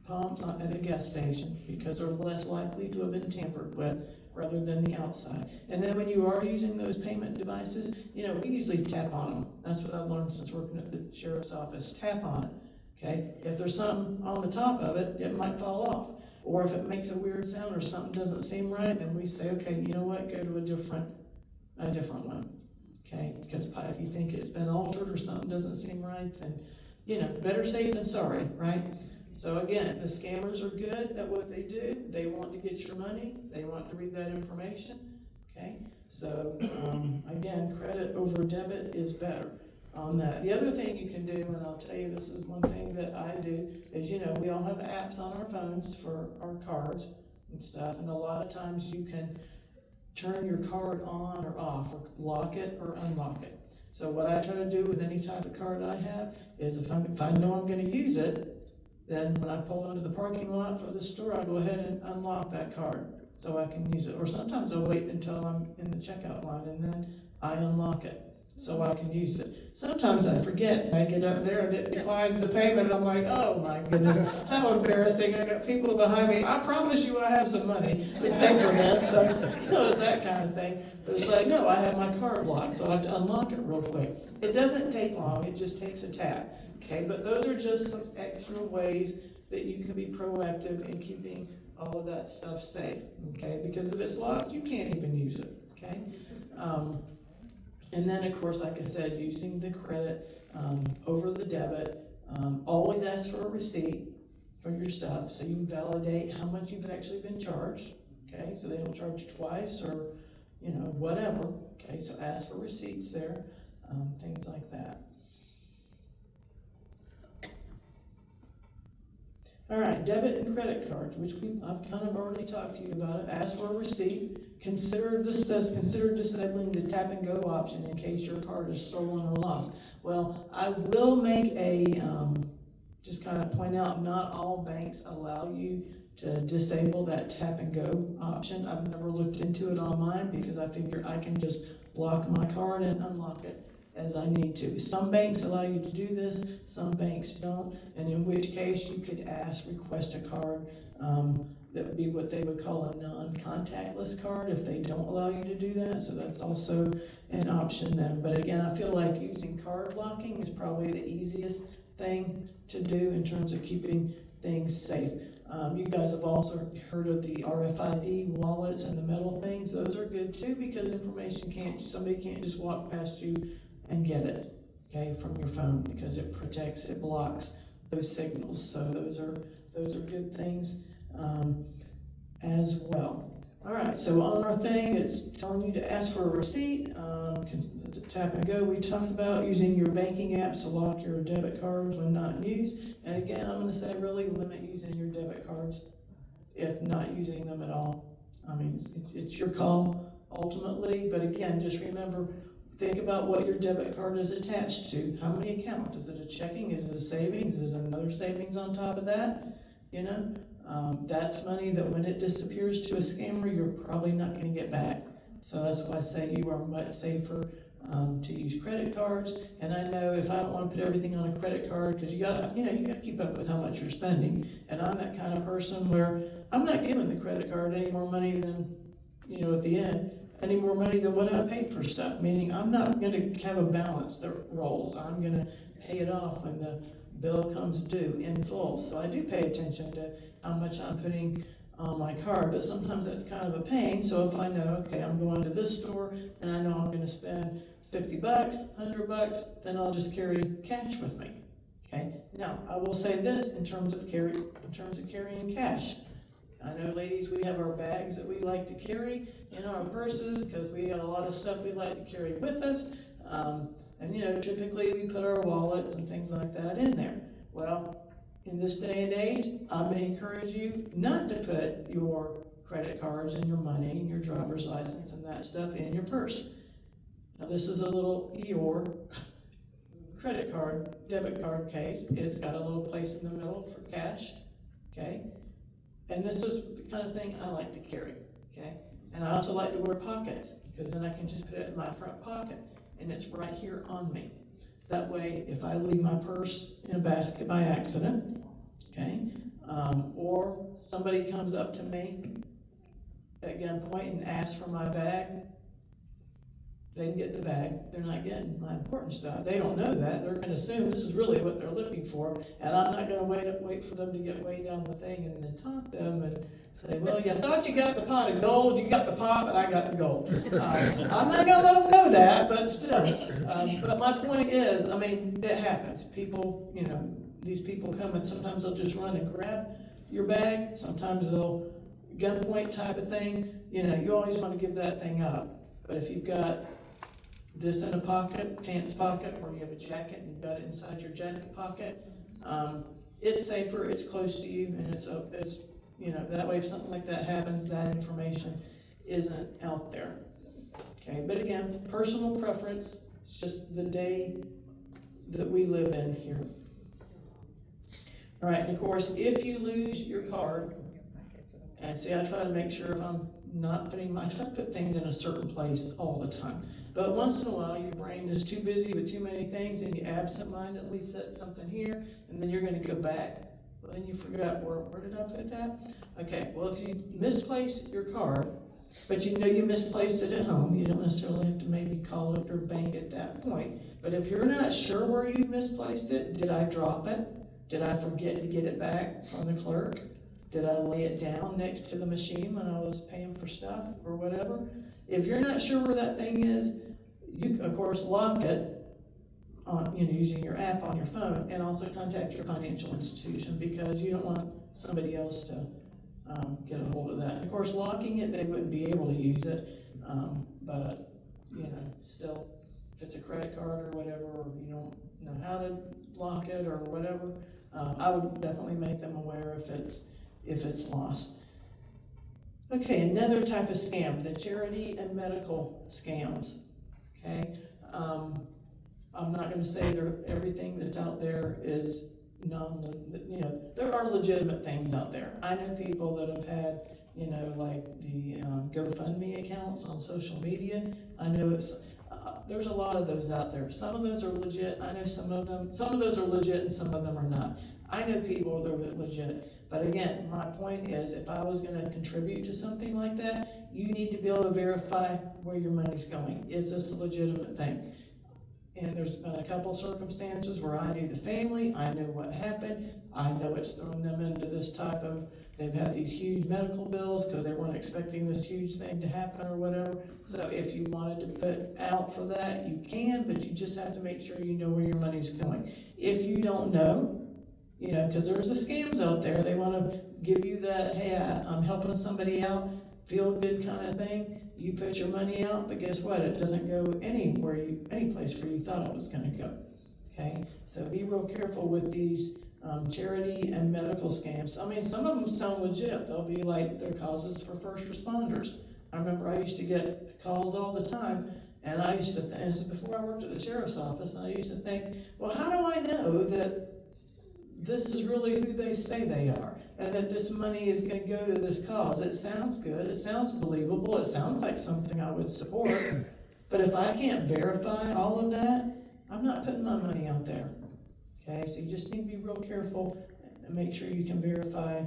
pumps at a gas station because they're less likely to have been tampered with rather than the outside. And then when you are using those payment devices, you know, we usually tap on them. That's what I've learned since working at the sheriff's office. Tap on it. Okay, if there's something on the top of it, it might fall off. Or if it makes a weird sound or something doesn't seem right, then we say, okay, you know what, go to a different one. Okay, because if you think it's been altered or something doesn't seem right, then, you know, better safe than sorry, right? So again, the scammers are good at what they do. They want to get your money. They want to read that information, okay? So again, credit over debit is better on that. The other thing you can do, and I'll tell you, this is one thing that I do, is, you know, we all have apps on our phones for our cards and stuff, and a lot of times you can turn your card on or off, or lock it or unlock it. So what I try to do with any type of card I have is if I know I'm going to use it, then when I pull into the parking lot for the store, I go ahead and unlock that card so I can use it. Or sometimes I'll wait until I'm in the checkout line and then I unlock it so I can use it. Sometimes I forget. I get up there and it declines the payment and I'm like, oh my goodness, how embarrassing. I got people behind me. I promise you I have some money to pay for this. So, you know, it's that kind of thing. But it's like, no, I have my card locked, so I have to unlock it real quick. It doesn't take long. It just takes a tap. Okay, but those are just some extra ways that you can be proactive in keeping all of that stuff safe, okay? Because if it's locked, you can't even use it, okay? And then, of course, like I said, using the credit over the debit, always ask for a receipt for your stuff so you can validate how much you've actually been charged, okay? So they don't charge you twice or, you know, whatever, okay? So ask for receipts there, things like that. All right, debit and credit cards, which I've kind of already talked to you about it. Ask for a receipt. Consider disabling the tap and go option in case your card is stolen or lost. Well, I will make just kind of point out, not all banks allow you to disable that tap and go option. I've never looked into it on mine because I figure I can just lock my card and unlock it as I need to. Some banks allow you to do this, some banks don't, and in which case you could request a card that would be what they would call a non-contactless card if they don't allow you to do that, so that's also an option then. But again, I feel like using card locking is probably the easiest thing to do in terms of keeping things safe. You guys have also heard of the RFID wallets and the metal things. Those are good too because somebody can't just walk past you and get it, okay, from your phone because it blocks those signals. So those are good things as well. All right, so on our thing, it's telling you to ask for a receipt. Tap and go, we talked about using your banking apps to lock your debit cards when not in use. And again, I'm going to say really limit using your debit cards if not using them at all. I mean, it's your call ultimately, but again, just remember, think about what your debit card is attached to. How many accounts? Is it a checking? Is it a savings? Is it another savings on top of that? You know, that's money that when it disappears to a scammer, you're probably not gonna get back. So that's why I say you are much safer to use credit cards. And I know if I don't wanna put everything on a credit card, because you gotta keep up with how much you're spending. And I'm that kind of person where I'm not giving the credit card any more money than, at the end, any more money than what I paid for stuff. Meaning I'm not gonna have a balance that rolls. I'm gonna pay it off when the bill comes due in full. So I do pay attention to how much I'm putting on my card, but sometimes that's kind of a pain. So if I know, okay, I'm going to this store and I know I'm gonna spend $50, $100, then I'll just carry cash with me. Okay. Now I will say this in terms of carrying cash. I know, ladies, we have our bags that we like to carry in our purses because we got a lot of stuff we like to carry with us. And typically we put our wallets and things like that in there. Well, in this day and age, I'm going to encourage you not to put your credit cards and your money and your driver's license and that stuff in your purse. Now, this is a little Eeyore credit card, debit card case. It's got a little place in the middle for cash, okay? And this is the kind of thing I like to carry, okay? And I also like to wear pockets, because then I can just put it in my front pocket, and it's right here on me. That way, if I leave my purse in a basket by accident, okay, or somebody comes up to me at gunpoint and asks for my bag, they can get the bag. They're not getting my important stuff. They don't know that. They're going to assume this is really what they're looking for, and I'm not going to wait for them to get way down the thing and then taunt them and say, well, you thought you got the pot of gold, you got the pot, but I got the gold. I'm not going to let them know that, but still. But my point is, I mean, it happens. People, these people come and sometimes they'll just run and grab your bag. Sometimes they'll gunpoint type of thing. You always want to give that thing up. But if you've got this in a pocket, pants pocket, or you have a jacket and you've got it inside your jacket pocket, it's safer, it's close to you, and it's that way if something like that happens, that information isn't out there. Okay, but again, personal preference, it's just the day that we live in here. All right, and of course, if you lose your card, and see, I try to make sure if I'm not I try to put things in a certain place all the time. But once in a while, your brain is too busy with too many things, and you absentmindedly set something here, and then you're going to go back. Well, then you forgot, where did I put that? Okay, well, if you misplace your card, but you misplaced it at home, you don't necessarily have to maybe call it your bank at that point. But if you're not sure where you misplaced it, did I drop it? Did I forget to get it back from the clerk? Did I lay it down next to the machine when I was paying for stuff or whatever? If you're not sure where that thing is, you of course lock it on, using your app on your phone, and also contact your financial institution because you don't want somebody else to get a hold of that. And of course, locking it, they wouldn't be able to use it, but still, if it's a credit card or whatever, or you don't know how to lock it or whatever, I would definitely make them aware if it's lost. Okay, another type of scam, the charity and medical scams. Okay, I'm not going to say everything that's out there is there are legitimate things out there. I know people that have had, like the GoFundMe accounts on social media. I know there's a lot of those out there. Some of those are legit. I know some of those are legit and some of them are not. I know people that are legit. But again, my point is, if I was going to contribute to something like that, you need to be able to verify where your money's going. Is this a legitimate thing? And there's been a couple circumstances where I knew the family, I knew what happened, I know it's thrown them into this type of, they've had these huge medical bills because they weren't expecting this huge thing to happen or whatever. So if you wanted to put out for that, you can, but you just have to make sure you know where your money's going. If you don't know, because there's the scams out there, they want to give you that, hey, I'm helping somebody out, feel good kind of thing. You put your money out, but guess what? It doesn't go any place where you thought it was going to go. Okay, so be real careful with these charity and medical scams. I mean, some of them sound legit. They'll be like, they're causes for first responders. I remember I used to get calls all the time, and I used to, this is before I worked at the sheriff's office, and I used to think, well, how do I know that this is really who they say they are, and that this money is gonna go to this cause? It sounds good, it sounds believable, it sounds like something I would support, but if I can't verify all of that, I'm not putting my money out there. Okay, so you just need to be real careful and make sure you can verify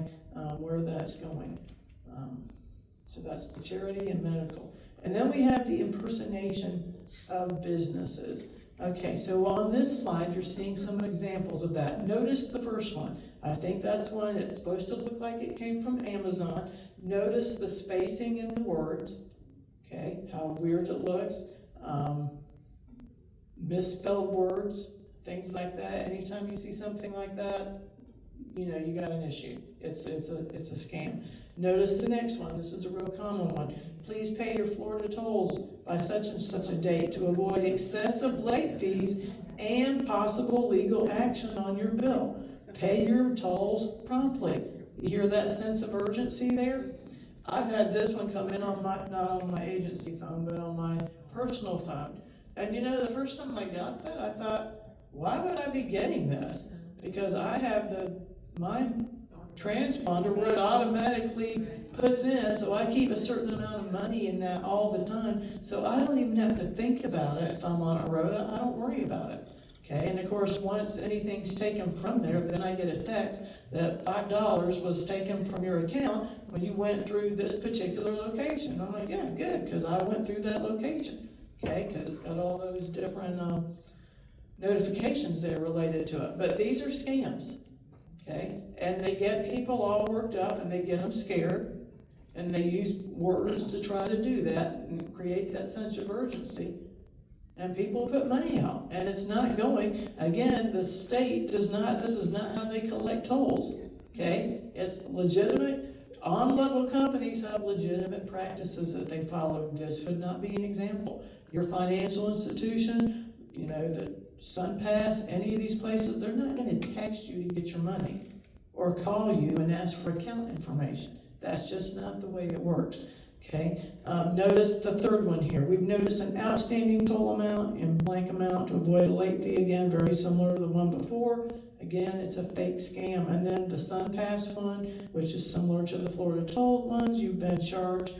where that's going. So that's the charity and medical. And then we have the impersonation of businesses. Okay, so on this slide, you're seeing some examples of that. Notice the first one. I think that's one that's supposed to look like it came from Amazon. Notice the spacing in the words. Okay, how weird it looks. Misspelled words, things like that. Anytime you see something like that, you know you got an issue. It's a scam. Notice the next one. This is a real common one. Please pay your Florida tolls by such and such a date to avoid excessive late fees and possible legal action on your bill. Pay your tolls promptly. You hear that sense of urgency there? I've had this one come in on my, not on my agency phone, but on my personal phone. And you know, the first time I got that, I thought, why would I be getting this? Because I have my transponder where it automatically puts in, so I keep a certain amount of money in that all the time, so I don't even have to think about it. If I'm on a rota, I don't worry about it. Okay, and of course, once anything's taken from there, then I get a text that $5 was taken from your account when you went through this particular location. I'm like, yeah, good, because I went through that location. Okay, because it's got all those different notifications there related to it. But these are scams. Okay, and they get people all worked up and they get them scared, and they use words to try to do that and create that sense of urgency. And people put money out, and it's not going. Again, the state does not, this is not how they collect tolls. Okay, it's legitimate. On-level companies have legitimate practices that they follow. This would not be an example. Your financial institution, you know, the SunPass, any of these places, they're not going to text you to get your money or call you and ask for account information. That's just not the way it works. Okay, notice the third one here. We've noticed an outstanding toll amount and blank amount to avoid a late fee. Again, very similar to the one before. Again, it's a fake scam. And then the SunPass one, which is similar to the Florida toll ones, you've been charged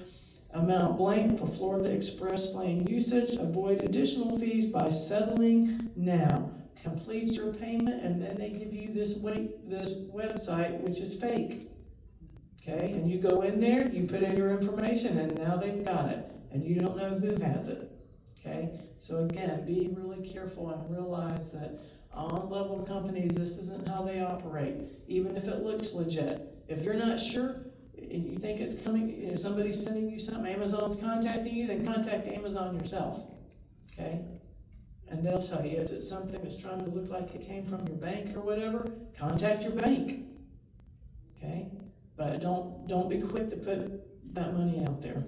amount blank for Florida Express lane usage. Avoid additional fees by settling now. Complete your payment, and then they give you this website, which is fake. Okay, and you go in there, you put in your information, and now they've got it, and you don't know who has it. Okay, so again, be really careful and realize that on-level companies, this isn't how they operate, even if it looks legit. If you're not sure, and you think it's coming, if somebody's sending you something, Amazon's contacting you, then contact Amazon yourself. Okay, and they'll tell you if it's something that's trying to look like it came from your bank or whatever, contact your bank. Okay. But don't be quick to put that money out there.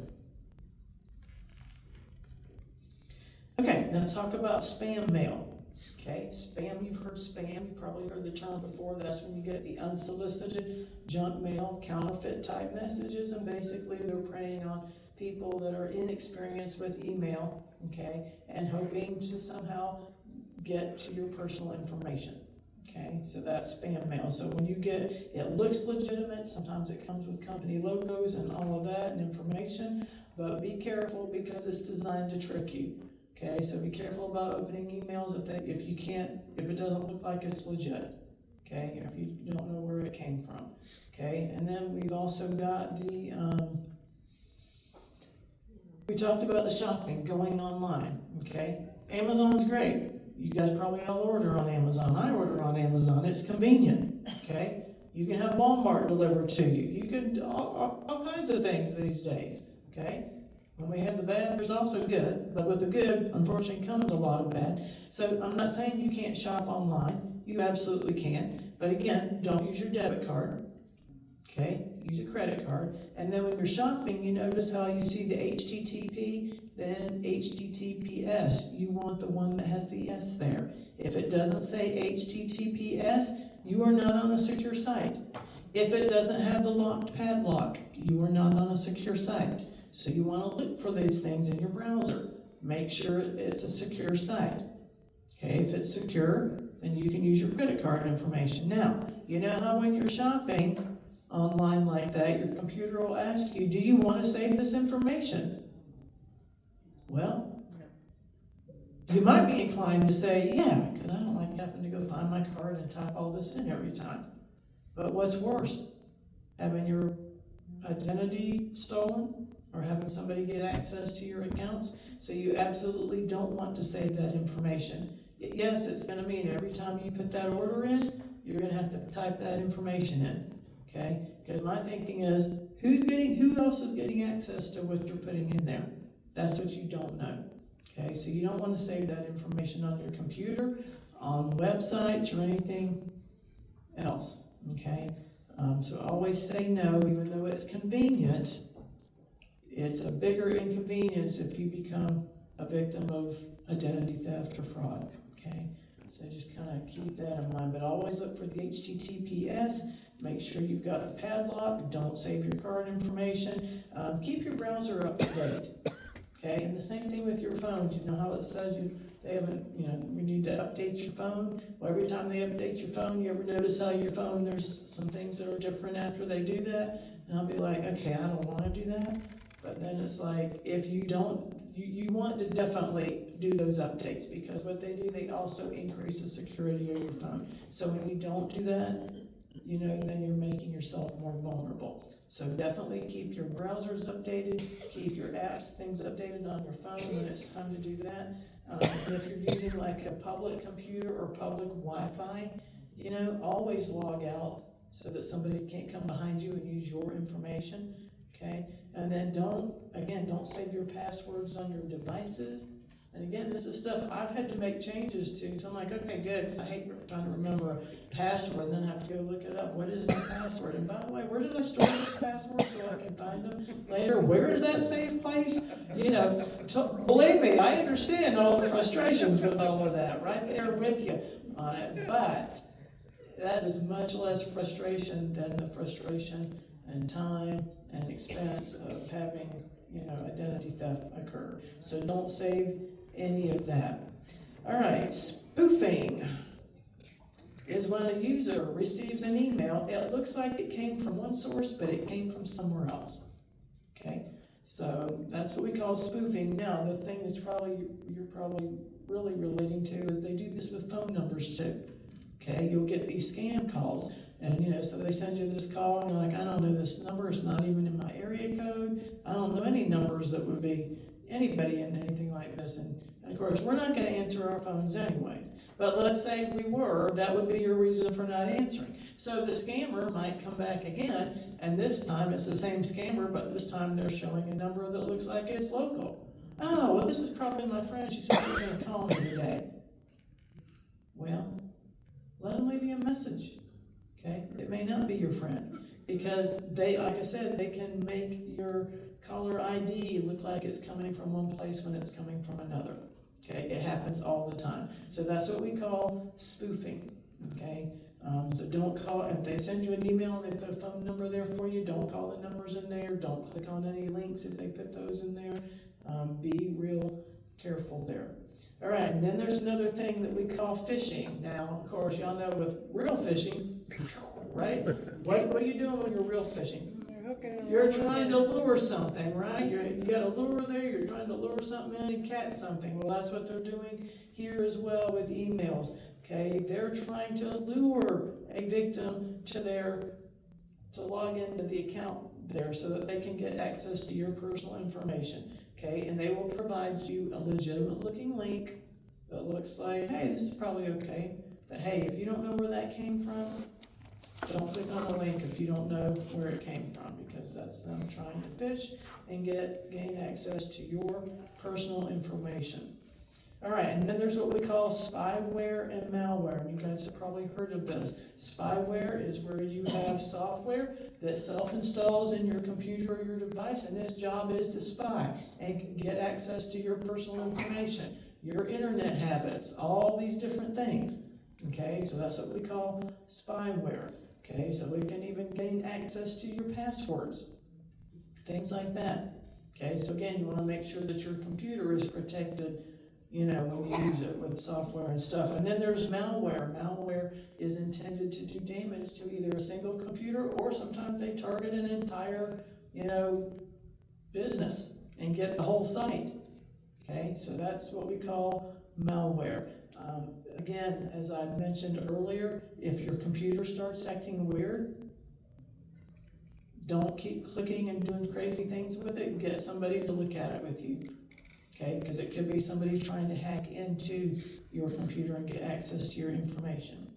Okay, let's talk about spam mail. Okay, spam, you've heard spam, you probably heard the term before. That's when you get the unsolicited junk mail, counterfeit type messages, and basically they're preying on people that are inexperienced with email, okay, and hoping to somehow get to your personal information. Okay, so that's spam mail. So when you get, it looks legitimate, sometimes it comes with company logos and all of that and information, but be careful because it's designed to trick you. Okay, so be careful about opening emails if it doesn't look like it's legit. Okay, if you don't know where it came from. Okay, and then we've also got we talked about the shopping, going online. Okay, Amazon's great. You guys probably all order on Amazon. I order on Amazon. It's convenient, okay? You can have Walmart delivered to you. You can do all kinds of things these days, okay? When we have the bad, there's also good. But with the good, unfortunately, comes a lot of bad. So I'm not saying you can't shop online. You absolutely can. But again, don't use your debit card, okay? Use a credit card. And then when you're shopping, you notice how you see the HTTP, then HTTPS. You want the one that has the S there. If it doesn't say HTTPS, you are not on a secure site. If it doesn't have the locked padlock, you are not on a secure site. So you want to look for these things in your browser. Make sure it's a secure site. Okay, if it's secure, then you can use your credit card information. Now, you know how when you're shopping online like that, your computer will ask you, do you want to save this information? Well, you might be inclined to say, yeah, because I don't like having to go find my card and type all this in every time. But what's worse, having your identity stolen or having somebody get access to your accounts? So you absolutely don't want to save that information. Yes, it's going to mean every time you put that order in, you're going to have to type that information in, okay? Because my thinking is, who else is getting access to what you're putting in there? That's what you don't know, okay? So you don't want to save that information on your computer, on websites, or anything else, okay? So always say no, even though it's convenient. It's a bigger inconvenience if you become a victim of identity theft or fraud, okay? So just kind of keep that in mind, but always look for the HTTPS. Make sure you've got a padlock. Don't save your card information. Keep your browser up to date, okay? And the same thing with your phones. You know how it says they haven't, we need to update your phone. Well, every time they update your phone, you ever notice how your phone, there's some things that are different after they do that? And I'll be like, okay, I don't want to do that. But then it's like, if you don't, you want to definitely do those updates, because what they do, they also increase the security of your phone. So when you don't do that, then you're making yourself more vulnerable. So definitely keep your browsers updated, keep your apps, things updated on your phone when it's time to do that. And if you're using like a public computer or public Wi-Fi, always log out so that somebody can't come behind you and use your information, okay? And then don't save your passwords on your devices. And again, this is stuff I've had to make changes to, because I'm like, okay, good, because I hate trying to remember a password, and then have to go look it up. What is my password? And by the way, where did I store this password so I can find them later? Where is that safe place? Believe me, I understand all the frustrations with all of that, right there with you on it. But that is much less frustration than the frustration and time and expense of having, identity theft occur. So don't save any of that. All right, spoofing is when a user receives an email. It looks like it came from one source, but it came from somewhere else. Okay, so that's what we call spoofing. Now, the thing that's you're probably really relating to is they do this with phone numbers too. Okay, you'll get these scam calls. And so they send you this call, and you're like, I don't know this number, it's not even in my area code. I don't know any numbers that would be anybody in anything like this. And of course, we're not going to answer our phones anyway. But let's say we were, that would be your reason for not answering. So the scammer might come back again, and this time it's the same scammer, but this time they're showing a number that looks like it's local. Oh, well, this is probably my friend. She said she's going to call me today. Well, let them leave you a message. Okay, it may not be your friend, because they, like I said, they can make your caller ID look like it's coming from one place when it's coming from another. Okay, it happens all the time. So that's what we call spoofing. Okay, so don't call, if they send you an email and they put a phone number there for you, don't call the numbers in there. Don't click on any links if they put those in there. Be real careful there. All right, and then there's another thing that we call phishing. Now, of course, y'all know with real phishing, right? What are you doing when you're real phishing? You're trying to lure something, right? You got a lure there, you're trying to lure something in and catch something. Well, that's what they're doing here as well with emails, okay? They're trying to lure a victim to log into the account there so that they can get access to your personal information, okay? And they will provide you a legitimate looking link that looks like, hey, this is probably okay. But hey, if you don't know where that came from, don't click on the link if you don't know where it came from, because that's them trying to fish and gain access to your personal information. All right, and then there's what we call spyware and malware. And you guys have probably heard of this. Spyware is where you have software that self-installs in your computer or your device, and its job is to spy and get access to your personal information, your internet habits, all these different things. Okay, so that's what we call spyware, okay? So we can even gain access to your passwords, things like that. Okay, so again, you wanna make sure that your computer is protected, you know, when you use it with software and stuff. And then there's malware. Malware is intended to do damage to either a single computer, or sometimes they target an entire, you know, business and get the whole site. Okay, so that's what we call malware. Again, as I mentioned earlier, if your computer starts acting weird, don't keep clicking and doing crazy things with it. Get somebody to look at it with you, okay? Because it could be somebody trying to hack into your computer and get access to your information.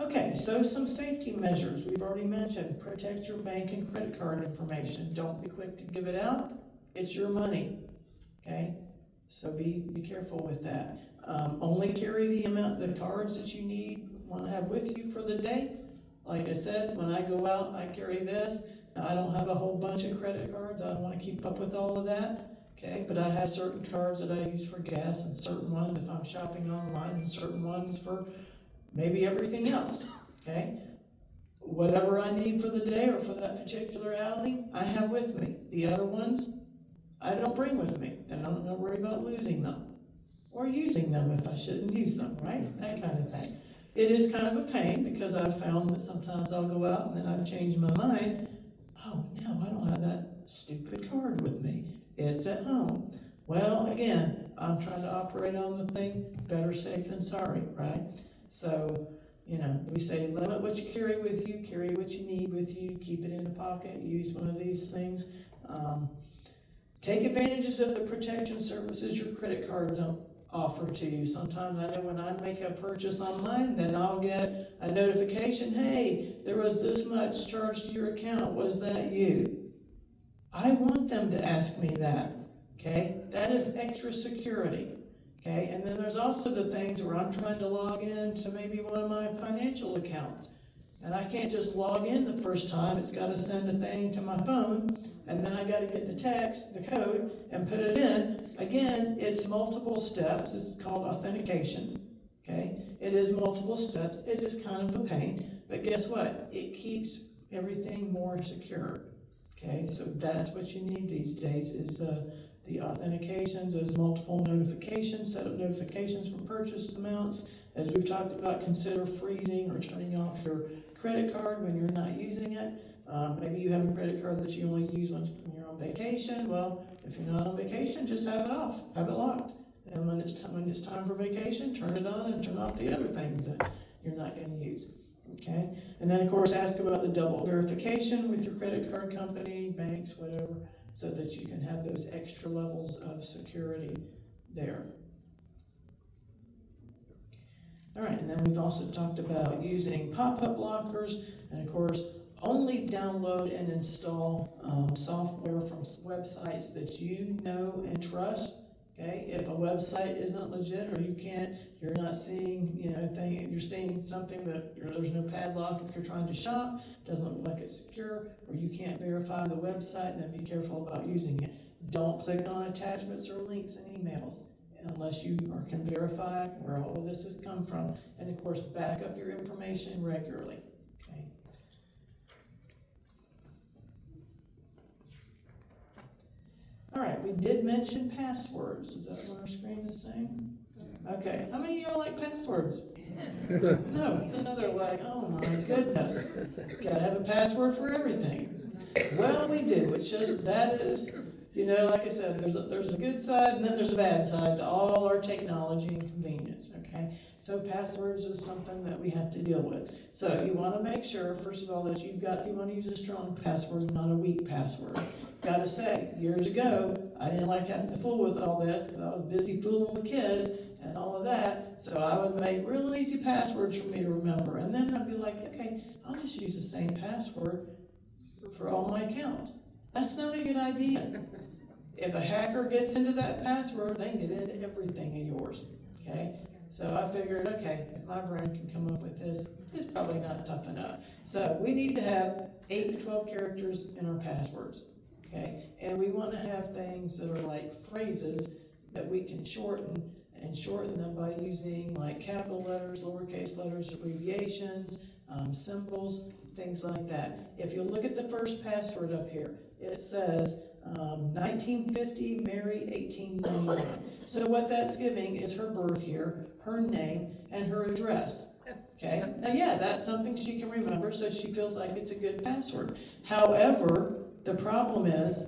Okay, so some safety measures. We've already mentioned, protect your bank and credit card information. Don't be quick to give it out. It's your money, okay? So be careful with that. Only carry the cards that you want to have with you for the day. Like I said, when I go out, I carry this. Now, I don't have a whole bunch of credit cards. I don't want to keep up with all of that, okay? But I have certain cards that I use for gas, and certain ones if I'm shopping online, and certain ones for maybe everything else, okay? Whatever I need for the day or for that particular outing, I have with me. The other ones, I don't bring with me. Then I'm not worried about losing them or using them if I shouldn't use them, right? That kind of thing. It is kind of a pain because I've found that sometimes I'll go out and then I've changed my mind. Oh, no, I don't have that stupid card with me. It's at home. Well, again, I'm trying to operate on the thing, better safe than sorry, right? So, you know, we say limit what you carry with you, carry what you need with you, keep it in the pocket, use one of these things. Take advantages of the protection services your credit cards offer to you. Sometimes I know when I make a purchase online, then I'll get a notification, hey, there was this much charged to your account, was that you? I want them to ask me that, okay? That is extra security, okay? And then there's also the things where I'm trying to log in to maybe one of my financial accounts. And I can't just log in the first time, it's gotta send a thing to my phone, and then I gotta get the text, the code, and put it in. Again, it's multiple steps, this is called authentication, okay? It is multiple steps, it is kind of a pain, but guess what? It keeps everything more secure, okay? So that's what you need these days is the authentications, those multiple notifications, set up notifications for purchase amounts. As we've talked about, consider freezing or turning off your credit card when you're not using it. Maybe you have a credit card that you only use when you're on vacation. Well, if you're not on vacation, just have it off, have it locked. And when it's time for vacation, turn it on and turn off the other things that you're not going to use. Okay? And then, of course, ask about the double verification with your credit card company, banks, whatever, so that you can have those extra levels of security there. All right, and then we've also talked about using pop-up blockers, and of course, only download and install software from websites that you know and trust. Okay, if a website isn't legit, or you're not seeing, you're seeing something that there's no padlock if you're trying to shop, doesn't look like it's secure, or you can't verify the website, then be careful about using it. Don't click on attachments or links in emails unless you can verify where all of this has come from. And of course, back up your information regularly. Okay. All right, we did mention passwords. Is that what our screen is saying? Okay, how many of y'all like passwords? No, it's another like, oh my goodness. Gotta have a password for everything. Well, we do. It's just that is, like I said, there's a good side and then there's a bad side to all our technology and convenience, okay? So passwords is something that we have to deal with. So you want to make sure, first of all, that you want to use a strong password, not a weak password. Gotta say, years ago, I didn't like having to fool with all this because I was busy fooling with kids and all of that. So I would make real easy passwords for me to remember. And then I'd be like, okay, I'll just use the same password for all my accounts. That's not a good idea. If a hacker gets into that password, they can get into everything of yours, okay? So I figured, okay, if my brain can come up with this, it's probably not tough enough. So we need to have 8 to 12 characters in our passwords, okay? And we want to have things that are like phrases that we can shorten, and shorten them by using like capital letters, lowercase letters, abbreviations, symbols, things like that. If you look at the first password up here, it says 1950, Mary, 1899. So what that's giving is her birth year, her name, and her address. Okay, now yeah, that's something she can remember, so she feels like it's a good password. However, the problem is,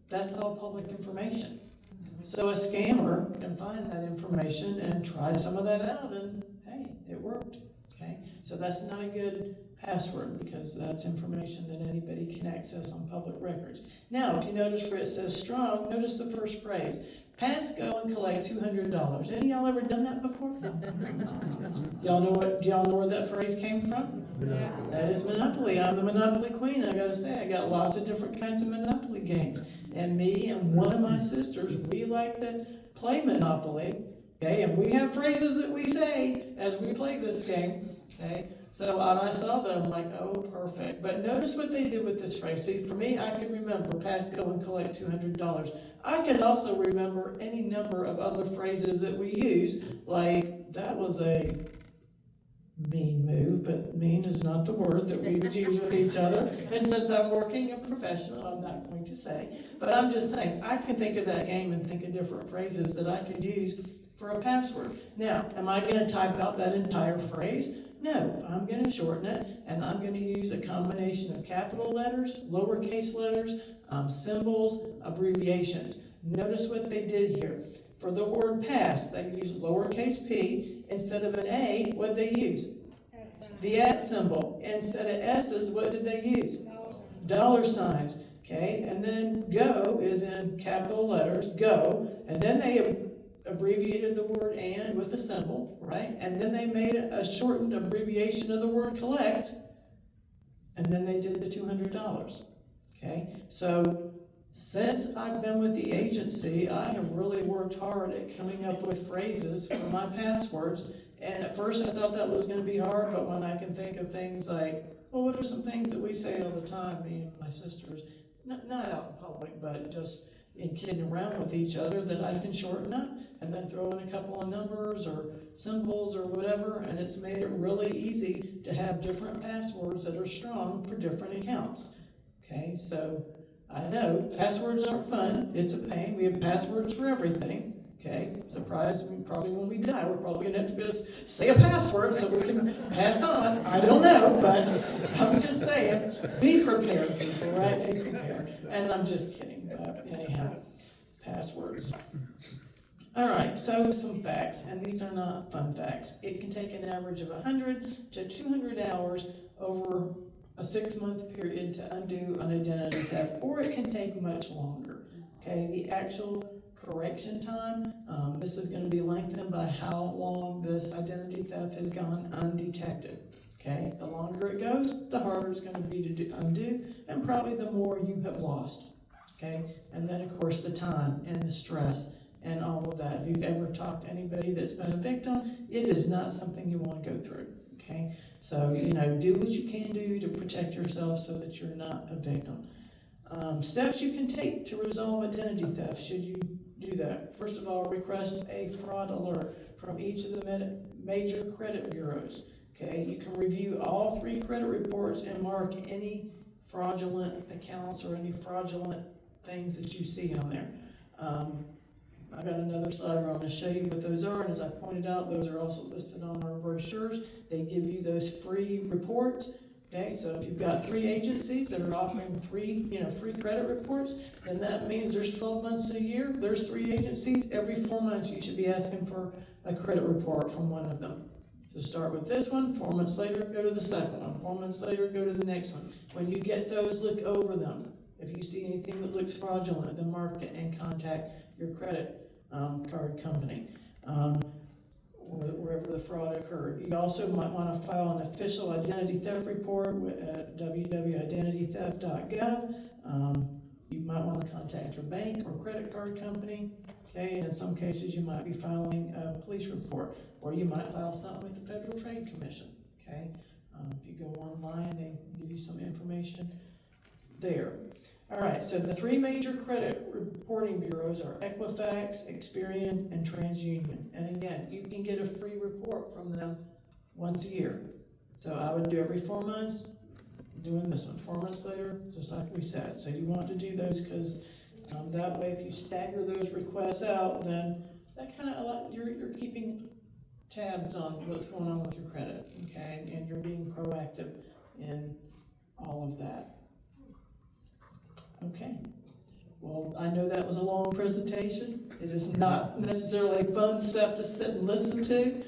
that's all public information. So a scammer can find that information and try some of that out, and hey, it worked. Okay, so that's not a good password because that's information that anybody can access on public records. Now, if you notice where it says strong, notice the first phrase. Pass, go, and collect $200. Any of y'all ever done that before? Do y'all know where that phrase came from? Yeah. That is Monopoly. I'm the Monopoly queen. I gotta say, I got lots of different kinds of Monopoly games. And me and one of my sisters, we like to play Monopoly. Okay, and we have phrases that we say as we play this game. Okay, so when I saw that, I'm like, oh, perfect. But notice what they did with this phrase. See, for me, I could remember pass, go, and collect $200. I could also remember any number of other phrases that we use, like that was a mean move, but mean is not the word that we would use with each other. And since I'm working a professional, I'm not going to say. But I'm just saying, I can think of that game and think of different phrases that I could use for a password. Now, am I going to type out that entire phrase? No, I'm going to shorten it, and I'm going to use a combination of capital letters, lowercase letters, symbols, abbreviations. Notice what they did here. For the word pass, they used lowercase p. Instead of an A, what did they use? The @ symbol. Instead of S's, what did they use? Dollar signs. Okay, and then go is in capital letters, go, and then they abbreviated the word and with a symbol, right? And then they made a shortened abbreviation of the word collect, and then they did the $200. Okay, so since I've been with the agency, I have really worked hard at coming up with phrases for my passwords. And at first I thought that was going to be hard, but when I can think of things like, well, what are some things that we say all the time, me and my sisters, not out in public, but just in kidding around with each other, that I can shorten up and then throw in a couple of numbers or symbols or whatever, and it's made it really easy to have different passwords that are strong for different accounts. Okay, so I know passwords aren't fun, it's a pain, we have passwords for everything. Okay, surprise, probably when we die, we're probably gonna have to just say a password so we can pass on. I don't know, but I'm just saying, be prepared, people, right? Be prepared. And I'm just kidding, but anyhow, passwords. All right, so some facts, and these are not fun facts. It can take an average of 100 to 200 hours over a 6-month period to undo an identity theft, or it can take much longer. Okay, the actual correction time, this is going to be lengthened by how long this identity theft has gone undetected. Okay, the longer it goes, the harder it's going to be to undo, and probably the more you have lost. Okay, and then of course the time and the stress and all of that. If you've ever talked to anybody that's been a victim, it is not something you want to go through. Okay, so do what you can do to protect yourself so that you're not a victim. Steps you can take to resolve identity theft should you do that. First of all, request a fraud alert from each of the major credit bureaus. Okay, you can review all 3 credit reports and mark any fraudulent accounts or any fraudulent things that you see on there. I got another slide where I'm going to show you what those are, and as I pointed out, those are also listed on our brochures. They give you those free reports. Okay, so if you've got 3 agencies that are offering free credit reports, then that means there's 12 months a year. There's 3 agencies. Every 4 months, you should be asking for a credit report from one of them. So start with this one. 4 months later, go to the second one. 4 months later, go to the next one. When you get those, look over them. If you see anything that looks fraudulent, then mark it and contact your credit card company. Wherever the fraud occurred. You also might want to file an official identity theft report at www.identitytheft.gov. You might want to contact your bank or credit card company. Okay, and in some cases you might be filing a police report, or you might file something with the Federal Trade Commission. Okay, if you go online, they give you some information there. All right, so the 3 major credit reporting bureaus are Equifax, Experian, and TransUnion. And again, you can get a free report from them once a year. So I would do every 4 months, doing this one, 4 months later, just like we said. So you want to do those because that way if you stagger those requests out, then that kind of, you're keeping tabs on what's going on with your credit, okay? And you're being proactive in all of that. Okay. Well, I know that was a long presentation. It is not necessarily fun stuff to sit and listen to.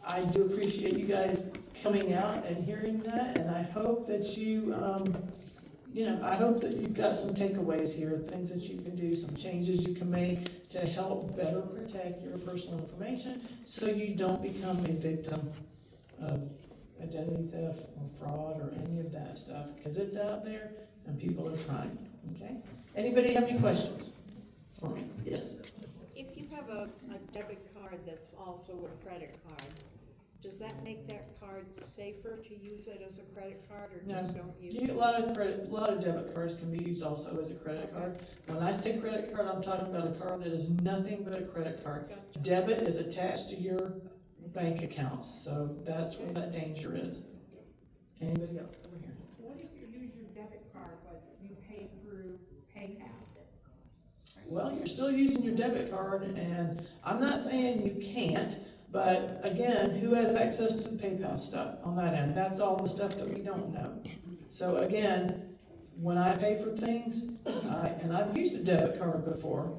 I do appreciate you guys coming out and hearing that, and I hope that you, I hope that you've got some takeaways here, things that you can do, some changes you can make to help better protect your personal information so you don't become a victim of identity theft or fraud or any of that stuff, because it's out there and people are trying, okay? Anybody have any questions for me? Yes? If you have a debit card that's also a credit card, does that make that card safer to use it as a credit card, or just don't use it? A lot of debit cards can be used also as a credit card. When I say credit card, I'm talking about a card that is nothing but a credit card. Gotcha. Debit is attached to your bank accounts, so that's where that danger is. Anybody else over here? What if you use your debit card, but you pay through PayPal? Well, you're still using your debit card, and I'm not saying you can't, but again, who has access to PayPal stuff on that end? That's all the stuff that we don't know. So again, when I pay for things, and I've used a debit card before,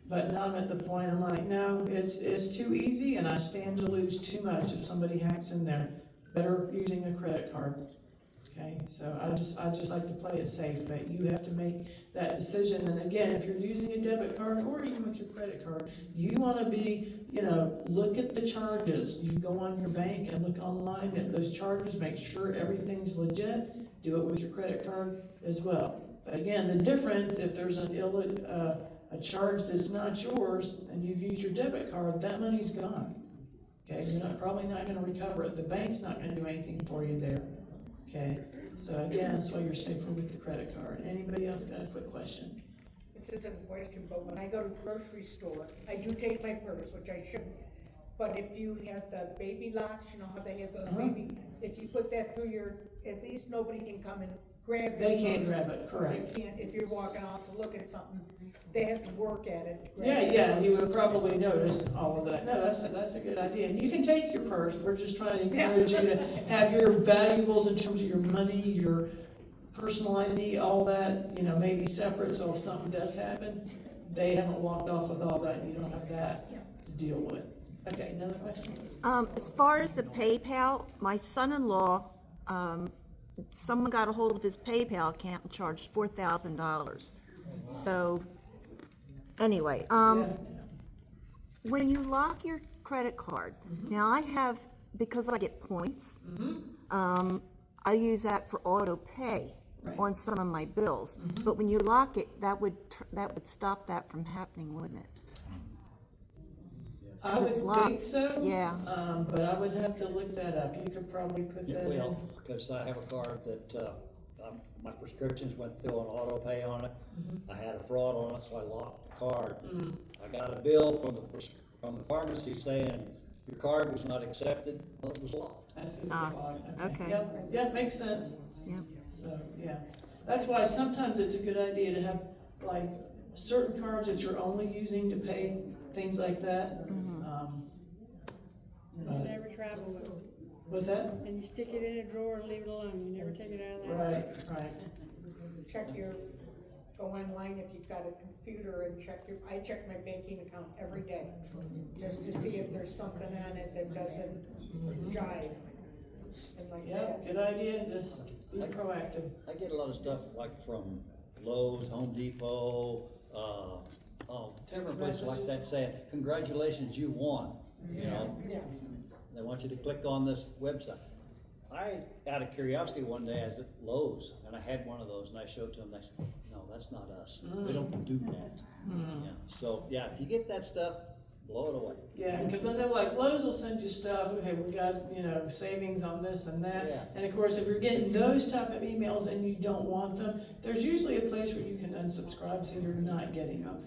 but now I'm at the point, I'm like, no, it's too easy, and I stand to lose too much if somebody hacks in there. Better using a credit card. Okay, so I just like to play it safe, but you have to make that decision. And again, if you're using a debit card or even with your credit card, you want to be, look at the charges. You go on your bank and look online at those charges, make sure everything's legit. Do it with your credit card as well. But again, the difference, if there's a charge that's not yours and you've used your debit card, that money's gone. Okay, you're probably not going to recover it. The bank's not going to do anything for you there. Okay, so again, that's why you're safer with the credit card. Anybody else got a quick question? This isn't a question, but when I go to the grocery store, I do take my purse, which I shouldn't. But if you have the baby locks, you know how they have the baby, if you put that through at least nobody can come and grab it. They can't grab it, correct. They can't, if you're walking out to look at something, they have to work at it. To grab it. Yeah, you would probably notice all of that. No, that's a good idea. And you can take your purse. We're just trying to encourage you to have your valuables in terms of your money, your personal ID, all that, maybe separate, so if something does happen, they haven't walked off with all that, and you don't have that to deal with. Okay, another question? As far as the PayPal, my son-in-law, someone got a hold of his PayPal account and charged $4,000. So, anyway, when you lock your credit card, now I have, because I get points, I use that for auto pay on some of my bills. But when you lock it, that would stop that from happening, wouldn't it? I would think so. Yeah. But I would have to look that up. You could probably put that in. Well, because I have a card that, my prescriptions went through an auto pay on it. I had a fraud on it, so I locked the card. I got a bill from the pharmacy saying your card was not accepted, well, it was locked. That's just okay. Okay. Yep, makes sense. Yep. So, yeah. That's why sometimes it's a good idea to have, like, certain cards that you're only using to pay things like that. You never travel with it. What's that? And you stick it in a drawer and leave it alone. You never take it out of the house. Right. Go online if you've got a computer and I check my banking account every day, just to see if there's something on it that doesn't jive. And like Yep, that. good idea. Just be proactive. I get a lot of stuff like from Lowe's, Home Depot, different places like that saying, congratulations, you won. You know, they want you to click on this website. Out of curiosity, one day I was at Lowe's and I had one of those and I showed to them. They said, "No, that's not us. We don't do that." Yeah. So yeah, if you get that stuff, blow it away. Yeah, because I know like Lowe's will send you stuff. Okay, we got savings on this and that. Yeah. And of course, if you're getting those type of emails and you don't want them, there's usually a place where you can unsubscribe so you're not getting them.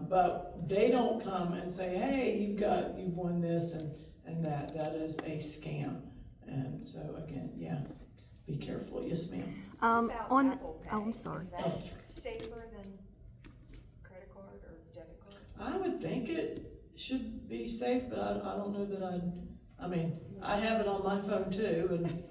But they don't come and say, "Hey, you've won this and that." That is a scam. And so again, yeah, be careful. Yes, ma'am. About On, Apple Pay, oh, I'm sorry. Is that safer than credit card or debit card? I would think it should be safe, but I don't know that I mean, I have it on my phone too, and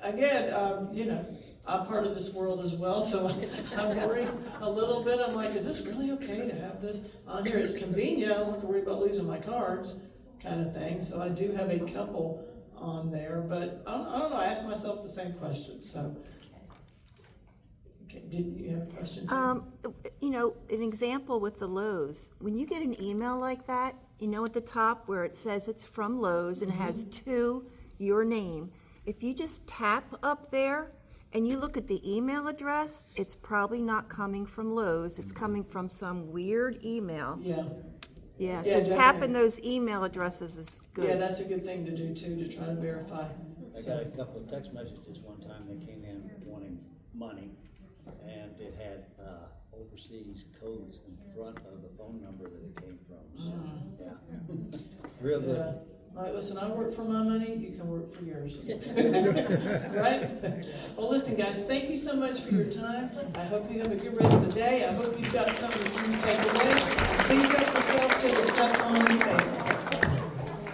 again, you know, I'm part of this world as well, so I'm worried a little bit. I'm like, is this really okay to have this on here? It's convenient, I don't have to worry about losing my cards, kind of thing. So I do have a couple on there, but I don't know, I ask myself the same question, so. Okay, did you have a question too? You know, an example with the Lowe's, when you get an email like that, you know, at the top where it says it's from Lowe's and it has your name, if you just tap up there and you look at the email address, it's probably not coming from Lowe's, it's coming from some weird email. Yeah. Yeah, Yeah, so definitely. tapping those email addresses is Yeah, good. that's a good thing to do too, to try to verify. I got a couple of text messages one time that came in wanting money, and it had, overseas codes in front of the phone number that it came from, so, yeah. Real Yeah. good. All right, listen, I work for my money, you can work for yours. Right? Well, listen, guys, thank you so much for your time. I hope you have a good rest of the day. I hope you've got something that you can take away.